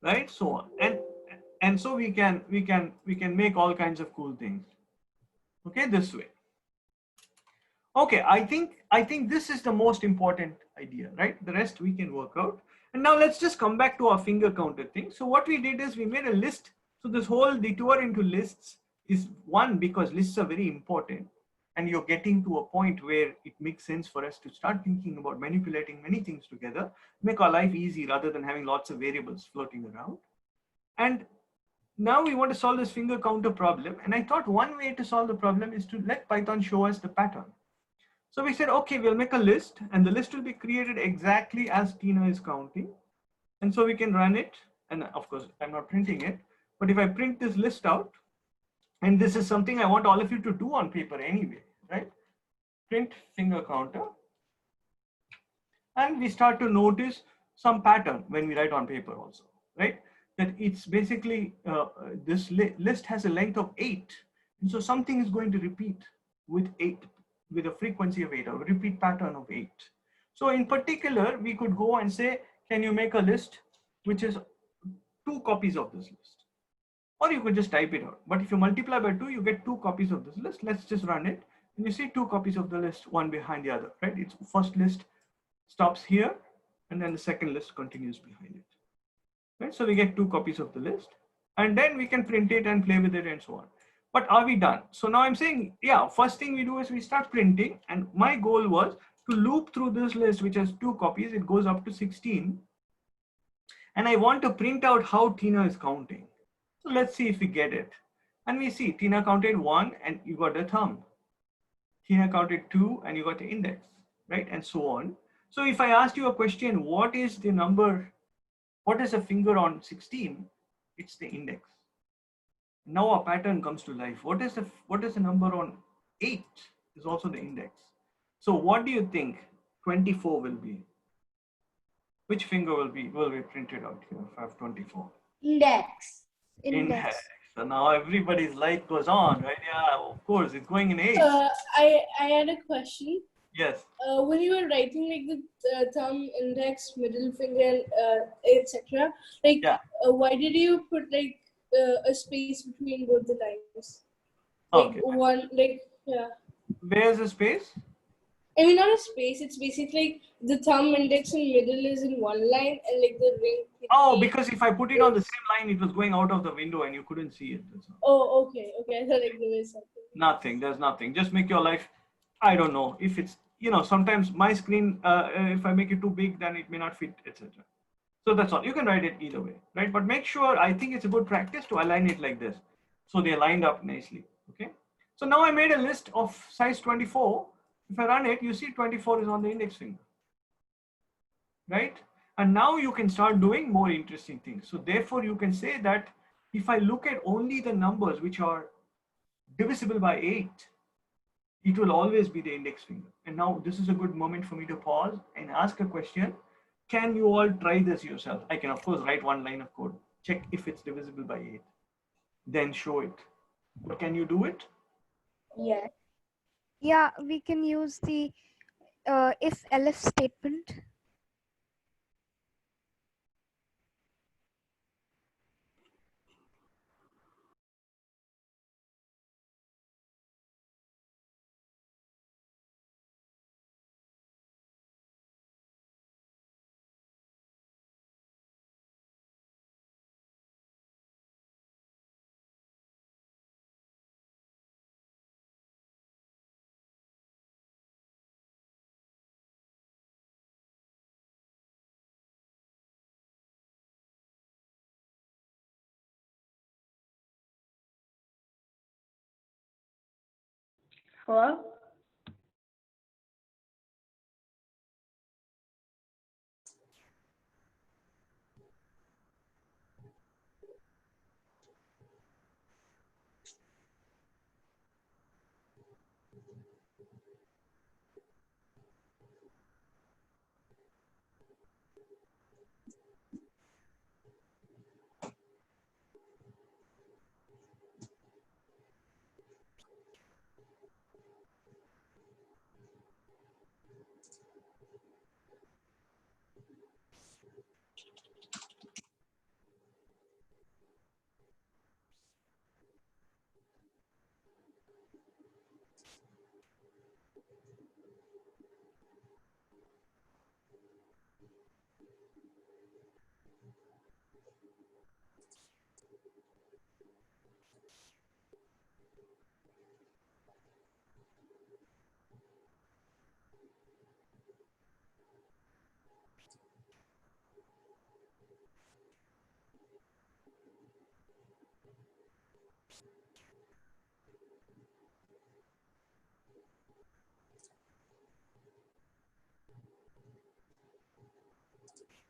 Right, so on, and so we can make all kinds of cool things. Okay, this way. Okay, I think this is the most important idea, right? The rest we can work out. And now let's just come back to our finger counter thing. So what we did is we made a list. So this whole detour into lists is one, because lists are very important, and you're getting to a point where it makes sense for us to start thinking about manipulating many things together, make our life easy rather than having lots of variables floating around. And now we want to solve this finger counter problem. And I thought one way to solve the problem is to let Python show us the pattern. So we said, okay, we'll make a list, and the list will be created exactly as Tina is counting. And so we can run it. And of course, I'm not printing it. But if I print this list out, and this is something I want all of you to do on paper anyway, right? Print finger counter. And we start to notice some pattern when we write on paper also, right? That it's basically, this list has a length of 8. And so something is going to repeat with 8, with a frequency of 8, or a repeat pattern of 8. So in particular, we could go and say, can you make a list which is 2 copies of this list? Or you could just type it out. But if you multiply by 2, you get 2 copies of this list. Let's just run it. And you see 2 copies of the list, one behind the other, right? It's first list stops here, and then the second list continues behind it. Right? So we get 2 copies of the list, and then we can print it and play with it and so on. But are we done? So now I'm saying, yeah, first thing we do is we start printing, and my goal was to loop through this list, which has 2 copies. It goes up to 16. And I want to print out how Tina is counting. So let's see if we get it. And we see Tina counted 1 and you got a thumb. Tina counted 2 and you got the index, right? And so on. So if I asked you a question, what is the number, what is a finger on 16? It's the index. Now a pattern comes to life. What is the number on 8? Is also the index. So what do you think 24 will be? Which finger will be printed out here if I have 24? Index. Index. So now everybody's light goes on, right? Yeah, of course, it's going in 8. I had a question. Yes. When you were writing like the thumb, index, middle finger, etc., like Yeah. why did you put like a space between both the lines? Like Okay. one, like yeah. Where's the space? I mean, not a space. It's basically like the thumb, index, and middle is in one line, and like the ring. Oh, because if I put it on the same line, it was going out of the window and you couldn't see it. That's all. Oh, okay. I thought like there was something. Nothing. There's nothing. Just make your life. I don't know if it's, sometimes my screen, if I make it too big, then it may not fit, etc. So that's all. You can write it either way, right? But make sure, I think it's a good practice to align it like this, so they're lined up nicely. Okay. So now I made a list of size 24. If I run it, you see 24 is on the index finger, right? And now you can start doing more interesting things. So therefore you can say that if I look at only the numbers which are divisible by 8, it will always be the index finger. And now this is a good moment for me to pause and ask a question. Can you all try this yourself? I can of course write one line of code, check if it's divisible by 8, then show it. But can you do it? Yes. Yeah, we can use the if elif statement. Hello?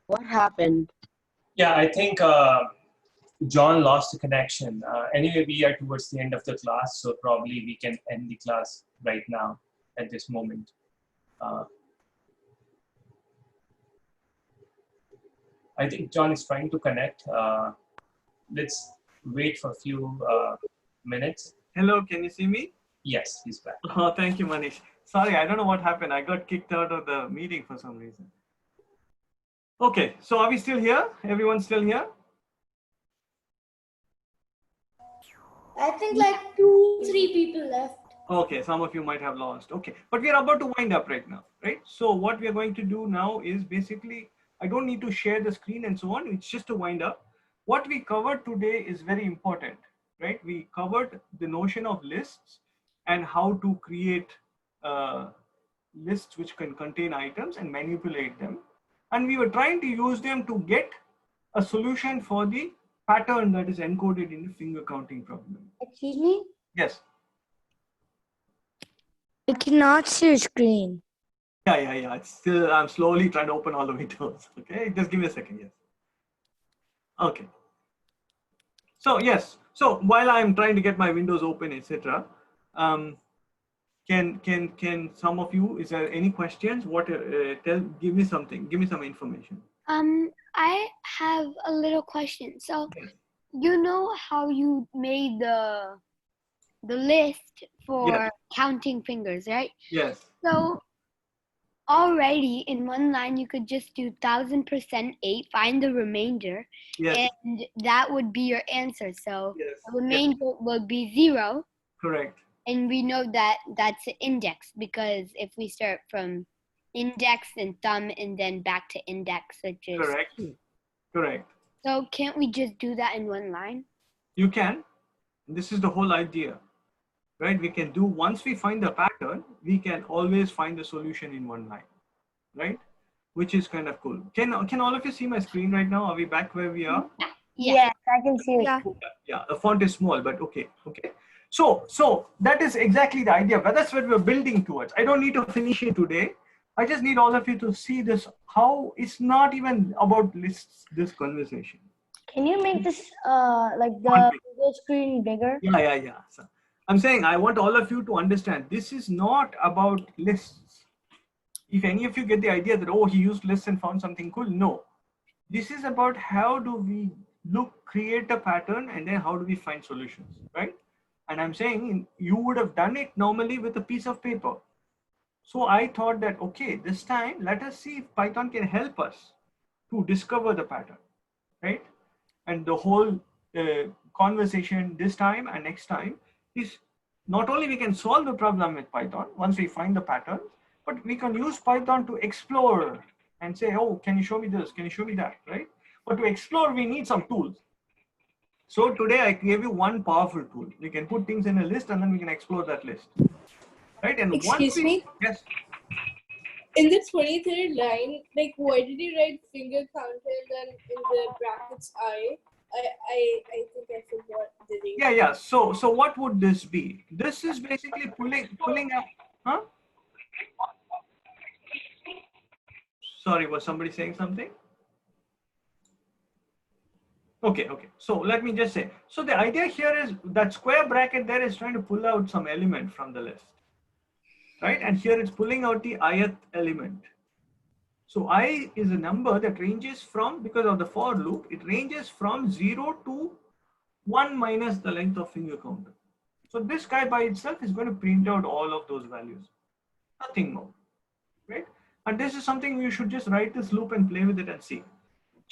What happened? Yeah, I think John lost the connection. Anyway, we are towards the end of the class, so probably we can end the class right now at this moment. I think John is trying to connect. Let's wait for a few minutes. Hello, can you see me? Yes, he's back. Oh, thank you, Manish. Sorry, I don't know what happened. I got kicked out of the meeting for some reason. Okay, so are we still here? Everyone still here? I think like 2-3 people left. Okay, some of you might have lost. Okay, but we are about to wind up right now, right? So what we are going to do now is basically, I don't need to share the screen and so on. It's just to wind up. What we covered today is very important, right? We covered the notion of lists and how to create lists which can contain items and manipulate them. And we were trying to use them to get a solution for the pattern that is encoded in the finger counting problem. Excuse me? Yes. I cannot see your screen. Yeah. It's still, I'm slowly trying to open all the windows. Okay, just give me a second. Yes. Okay. So yes. So while I'm trying to get my windows open, etc., can some of you? Is there any questions? What? Give me something. Give me some information. I have a little question. So, Yes. you know how you made the list for Yes. counting fingers, right? Yes. So already in one line you could just do 1000% 8, find the remainder, Yes. and that would be your answer. So Yes. the remainder would be 0, Correct. and we know that that's an index, because if we start from index and thumb and then back to index, which is Correct. 2. Correct. So can't we just do that in one line? You can. This is the whole idea, right? We can do, once we find the pattern, we can always find the solution in one line, right? Which is kind of cool. Can all of you see my screen right now? Are we back where we are? Yeah. Yes, I can see your Yeah. screen. Yeah, the font is small, but okay. So that is exactly the idea. But that's what we're building towards. I don't need to finish it today. I just need all of you to see this, how it's not even about lists, this conversation. Can you make this like the bigger screen bigger? Yeah. So I'm saying I want all of you to understand this is not about lists. If any of you get the idea that, oh, he used lists and found something cool, no. This is about how do we create a pattern, and then how do we find solutions, right? And I'm saying you would have done it normally with a piece of paper. So I thought that, okay, this time let us see if Python can help us to discover the pattern, right? And the whole conversation this time and next time is not only we can solve the problem with Python once we find the pattern, but we can use Python to explore and say, oh, can you show me this? Can you show me that, right? But to explore, we need some tools. So today I gave you one powerful tool. We can put things in a list and then we can explore that list, right? And Excuse me? Yes. In the 23rd line, like, why did you write finger counter and then in the brackets I? I think I forgot the name. Yeah. So what would this be? This is basically pulling up. Huh? Sorry, was somebody saying something? Okay. So let me just say. So the idea here is that square bracket there is trying to pull out some element from the list, right? And here it's pulling out the ith element. So I is a number that ranges from, because of the for loop, it ranges from 0 to 1 minus the length of finger counter. So this guy by itself is going to print out all of those values, nothing more, right? And this is something you should just write this loop and play with it and see.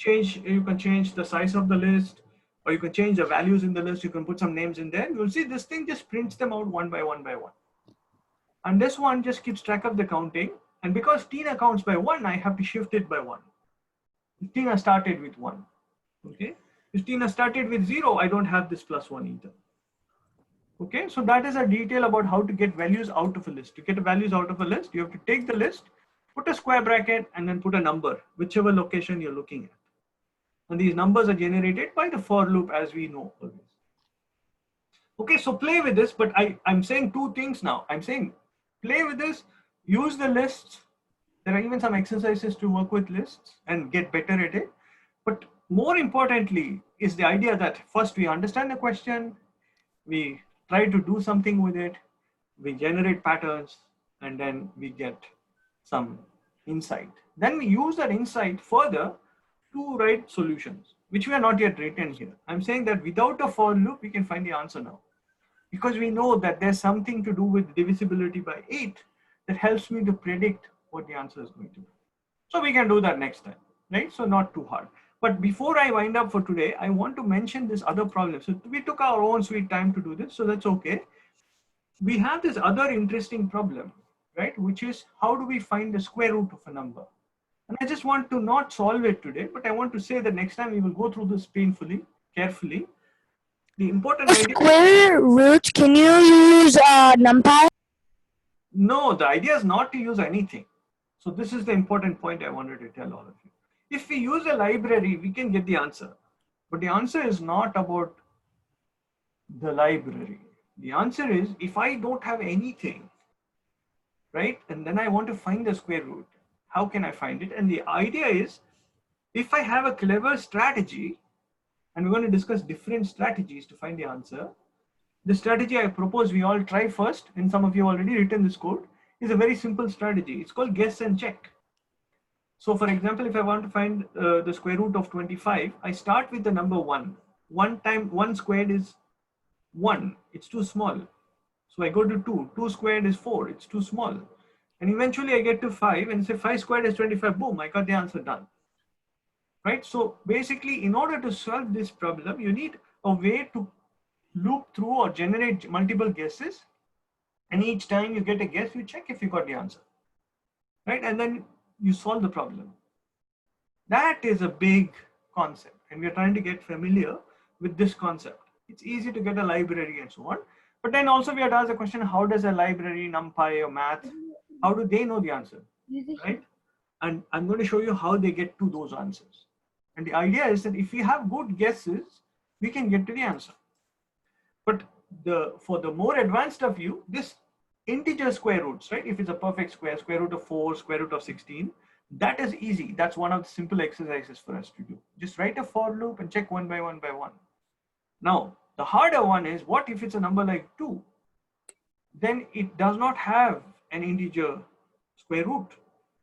You can change the size of the list, or you can change the values in the list. You can put some names in there. You'll see this thing just prints them out one by one by one. And this one just keeps track of the counting. And because Tina counts by 1, I have to shift it by 1. If Tina started with 1, okay? If Tina started with 0, I don't have this +1 either. Okay, so that is a detail about how to get values out of a list. To get values out of a list, you have to take the list, put a square bracket, and then put a number, whichever location you're looking at. And these numbers are generated by the for loop, as we know always. Okay, so play with this, but I'm saying two things now. I'm saying play with this, use the lists. There are even some exercises to work with lists and get better at it. But more importantly is the idea that first we understand the question, we try to do something with it, we generate patterns, and then we get some insight. Then we use that insight further to write solutions, which we are not yet written here. I'm saying that without a for loop, we can find the answer now, because we know that there's something to do with divisibility by 8 that helps me to predict what the answer is going to be. So we can do that next time, right? So not too hard. But before I wind up for today, I want to mention this other problem. So we took our own sweet time to do this, so that's okay. We have this other interesting problem, right? Which is, how do we find the square root of a number? And I just want to not solve it today, but I want to say that next time we will go through this painfully, carefully. The important idea. Square root, can you use NumPy? No, the idea is not to use anything. So this is the important point I wanted to tell all of you. If we use a library, we can get the answer. But the answer is not about the library. The answer is, if I don't have anything, right? And then I want to find the square root. How can I find it? And the idea is, if I have a clever strategy, and we're going to discuss different strategies to find the answer. The strategy I propose we all try first, and some of you have already written this code, is a very simple strategy. It's called guess and check. So for example, if I want to find the square root of 25, I start with the number 1. 1 squared is 1. It's too small. So I go to 2. 2 squared is 4. It's too small. And eventually I get to 5 and say 5 squared is 25. Boom, I got the answer done. Right? So basically, in order to solve this problem, you need a way to loop through or generate multiple guesses. And each time you get a guess, you check if you got the answer. Right? And then you solve the problem. That is a big concept. And we're trying to get familiar with this concept. It's easy to get a library and so on. But then also we have to ask the question, how does a library, NumPy or math, how do they know the answer? Right? And I'm going to show you how they get to those answers. And the idea is that if we have good guesses, we can get to the answer. But for the more advanced of you, this integer square roots, right? If it's a perfect square, square root of 4, square root of 16, that is easy. That's one of the simple exercises for us to do. Just write a for loop and check one by one by one. Now, the harder one is, what if it's a number like 2? Then it does not have an integer square root.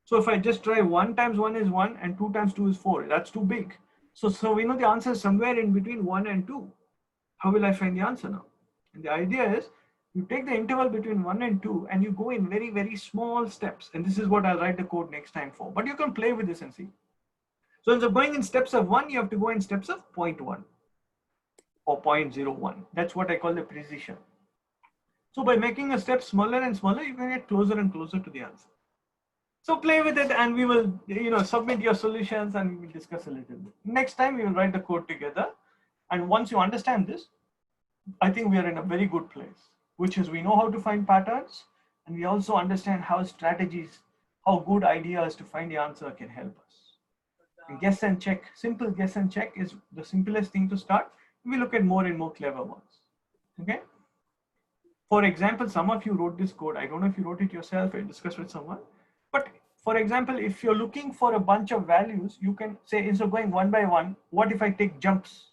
So if I just try 1 times 1 is 1 and 2 times 2 is 4, that's too big. So we know the answer is somewhere in between 1 and 2. How will I find the answer now? And the idea is, you take the interval between 1 and 2 and you go in very, very small steps. And this is what I'll write the code next time for. But you can play with this and see. So instead of going in steps of 1, you have to go in steps of 0.1 or 0.01. That's what I call the precision. So by making a step smaller and smaller, you can get closer and closer to the answer. So play with it, and we will, submit your solutions and we will discuss a little bit. Next time we will write the code together. And once you understand this, I think we are in a very good place, which is we know how to find patterns, and we also understand how strategies, how good ideas to find the answer can help us. Guess and check, simple guess and check is the simplest thing to start. We look at more and more clever ones. Okay. For example, some of you wrote this code. I don't know if you wrote it yourself or discussed with someone. But for example, if you're looking for a bunch of values, you can say, instead of going one by one, what if I take jumps?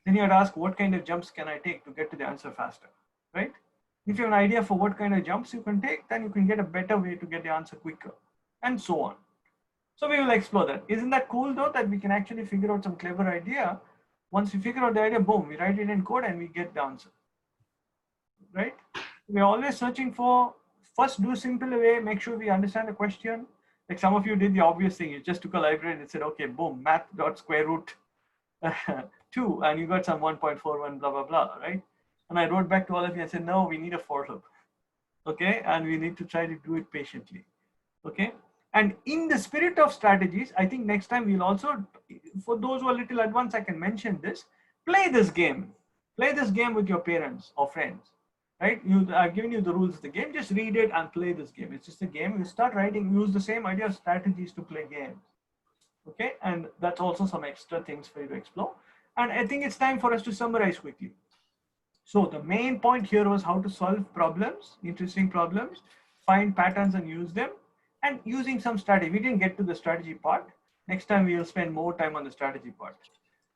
Then you would ask, what kind of jumps can I take to get to the answer faster, right? If you have an idea for what kind of jumps you can take, then you can get a better way to get the answer quicker, and so on. So we will explore that. Isn't that cool though, that we can actually figure out some clever idea? Once we figure out the idea, boom, we write it in code and we get the answer, right? We're always searching for, first do simple way, make sure we understand the question. Like some of you did the obvious thing, you just took a library and said, okay, boom, math dot square root 2, and you got some 1.41 blah blah blah, right? And I wrote back to all of you and said, no, we need a for loop, okay, and we need to try to do it patiently, okay. And in the spirit of strategies, I think next time we'll also, for those who are a little advanced, I can mention this, play this game with your parents or friends, right? I've given you the rules of the game, just read it and play this game. It's just a game. You start writing, use the same idea of strategies to play games, okay. And that's also some extra things for you to explore. And I think it's time for us to summarize quickly. So the main point here was how to solve problems, interesting problems, find patterns and use them, and using some strategy. We didn't get to the strategy part. Next time we will spend more time on the strategy part.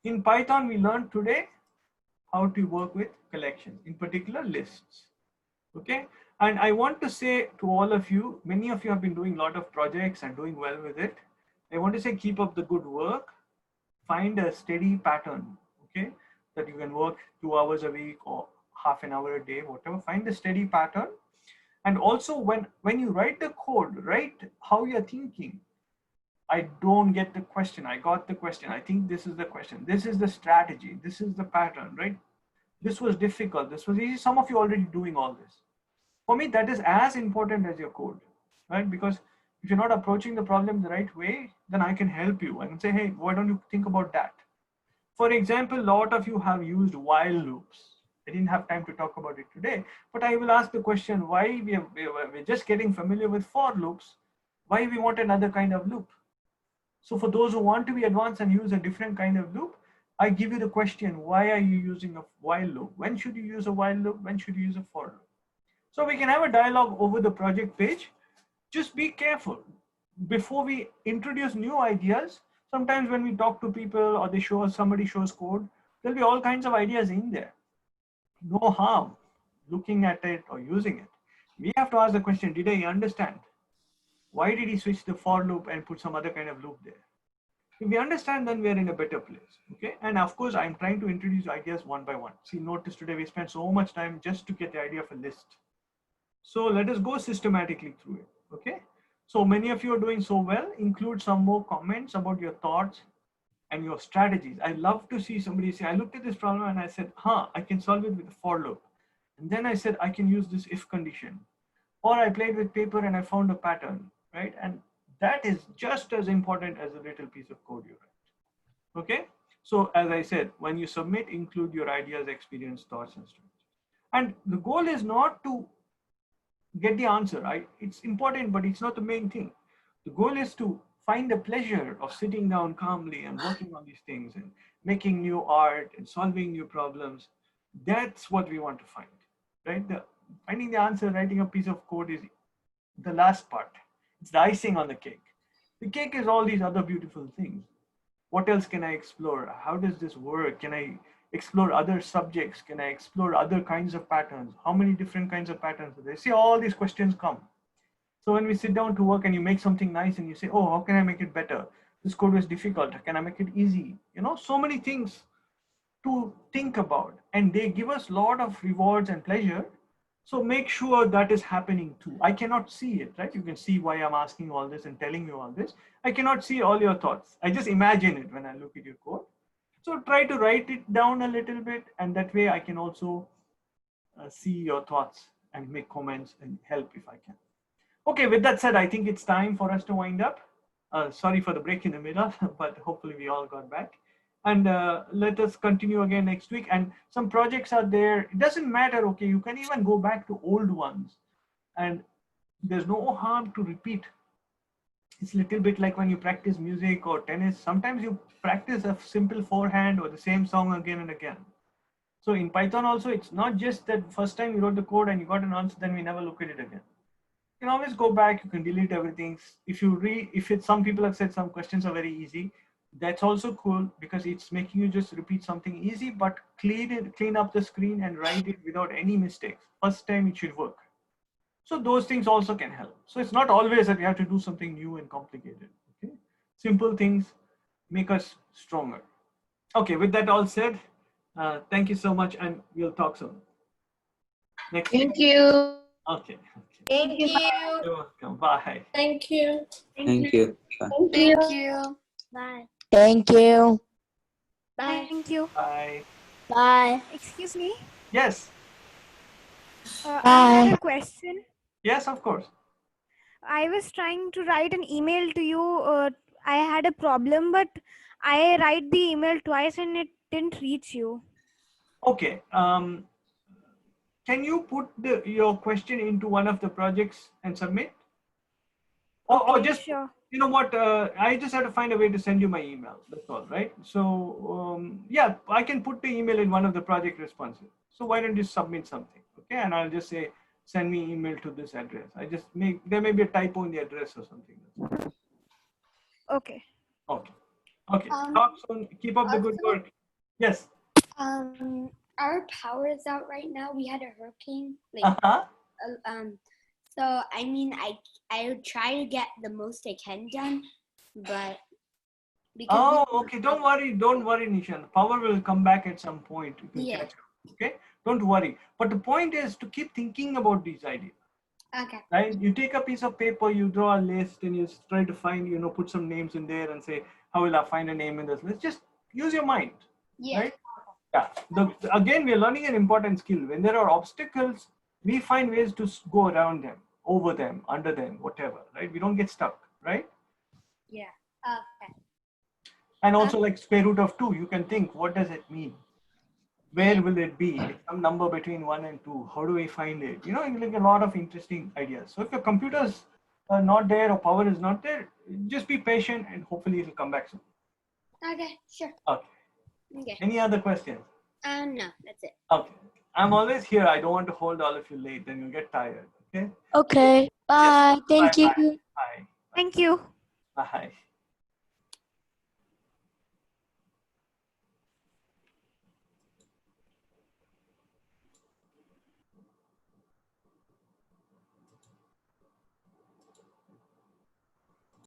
In Python, we learned today how to work with collections, in particular lists, okay? And I want to say to all of you, many of you have been doing a lot of projects and doing well with it. I want to say, keep up the good work, find a steady pattern, okay? That you can work 2 hours a week or half an hour a day, whatever, find a steady pattern. And also when you write the code, write how you're thinking. I don't get the question, I got the question, I think this is the question, this is the strategy, this is the pattern, right? This was difficult, this was easy. Some of you already doing all this. For me, that is as important as your code, right? Because if you're not approaching the problem the right way, then I can help you. I can say, hey, why don't you think about that? For example, a lot of you have used while loops. I didn't have time to talk about it today, but I will ask the question, why we're just getting familiar with for loops, why we want another kind of loop? So for those who want to be advanced and use a different kind of loop, I give you the question, why are you using a while loop? When should you use a while loop? When should you use a for loop? So we can have a dialogue over the project page. Just be careful. Before we introduce new ideas, sometimes when we talk to people or they show us, somebody shows code, there'll be all kinds of ideas in there. No harm looking at it or using it. We have to ask the question, did I understand? Why did he switch the for loop and put some other kind of loop there? If we understand, then we are in a better place, okay? And of course, I'm trying to introduce ideas one by one. See, notice today we spent so much time just to get the idea of a list. So let us go systematically through it, okay? So many of you are doing so well. Include some more comments about your thoughts and your strategies. I love to see somebody say, I looked at this problem and I said, I can solve it with a for loop. And then I said, I can use this if condition. Or I played with paper and I found a pattern, right? And that is just as important as a little piece of code you write, okay? So as I said, when you submit, include your ideas, experience, thoughts, and strategies. And the goal is not to get the answer, right? It's important, but it's not the main thing. The goal is to find the pleasure of sitting down calmly and working on these things and making new art and solving new problems. That's what we want to find, right? Finding the answer, writing a piece of code is the last part. It's the icing on the cake. The cake is all these other beautiful things. What else can I explore? How does this work? Can I explore other subjects? Can I explore other kinds of patterns? How many different kinds of patterns are there? See, all these questions come. So when we sit down to work and you make something nice and you say, oh, how can I make it better? This code was difficult. Can I make it easy? You know, so many things to think about, and they give us a lot of rewards and pleasure. So make sure that is happening too. I cannot see it, right? You can see why I'm asking all this and telling you all this. I cannot see all your thoughts. I just imagine it when I look at your code. So try to write it down a little bit, and that way I can also see your thoughts and make comments and help if I can. Okay, with that said, I think it's time for us to wind up. Sorry for the break in the middle, but hopefully we all got back. And let us continue again next week. And some projects are there. It doesn't matter, okay? You can even go back to old ones. And there's no harm to repeat. It's a little bit like when you practice music or tennis. Sometimes you practice a simple forehand or the same song again and again. So in Python also, it's not just that first time you wrote the code and you got an answer, then we never look at it again. You can always go back, you can delete everything. If it's, some people have said some questions are very easy, that's also cool because it's making you just repeat something easy, but clean up the screen and write it without any mistakes. First time it should work. So those things also can help. So it's not always that you have to do something new and complicated. Okay, simple things make us stronger. Okay, with that all said, thank you so much, and we'll talk soon. Next. Thank you. Okay. Thank you. You're welcome. Bye. Thank you. Thank you. Bye. Thank you. Bye. Thank you. Bye. Thank you. Bye. Bye. Excuse me. Yes. I had a question. Yes, of course. I was trying to write an email to you. I had a problem, but I write the email twice and it didn't reach you. Okay. Can you put your question into one of the projects and submit? Or Okay, just, sure. you know what? I just have to find a way to send you my email. That's all, right? So yeah, I can put the email in one of the project responses. So why don't you submit something? Okay, and I'll just say send me email to this address. There may be a typo in the address or something. Okay. Okay. Okay. Talk soon. Keep up the good also- work. Yes. Our power is out right now. We had a hurricane. Uh-huh. So I mean, I try to get the most I can done, but Oh, okay. Don't worry, Nishan. Power will come back at some point. You can Yeah. catch up. Okay. Don't worry. But the point is to keep thinking about these ideas. Okay. Right? You take a piece of paper, you draw a list, and you try to find, put some names in there and say, how will I find a name in this list? Just use your mind. Yeah. Right? Yeah. Again, we are learning an important skill. When there are obstacles, we find ways to go around them, over them, under them, whatever. Right? We don't get stuck. Right? Yeah. Okay. And also, like square root of 2, you can think, what does it mean? Where will it be? It's some number between 1 and 2. How do we find it? Like a lot of interesting ideas. So if your computers are not there or power is not there, just be patient and hopefully it'll come back soon. Okay. Sure. Okay. Okay. Any other questions? No, that's it. Okay. I'm always here. I don't want to hold all of you late. Then you'll get tired. Okay. Okay. Bye. Thank Bye. you. Bye. Thank you. Bye.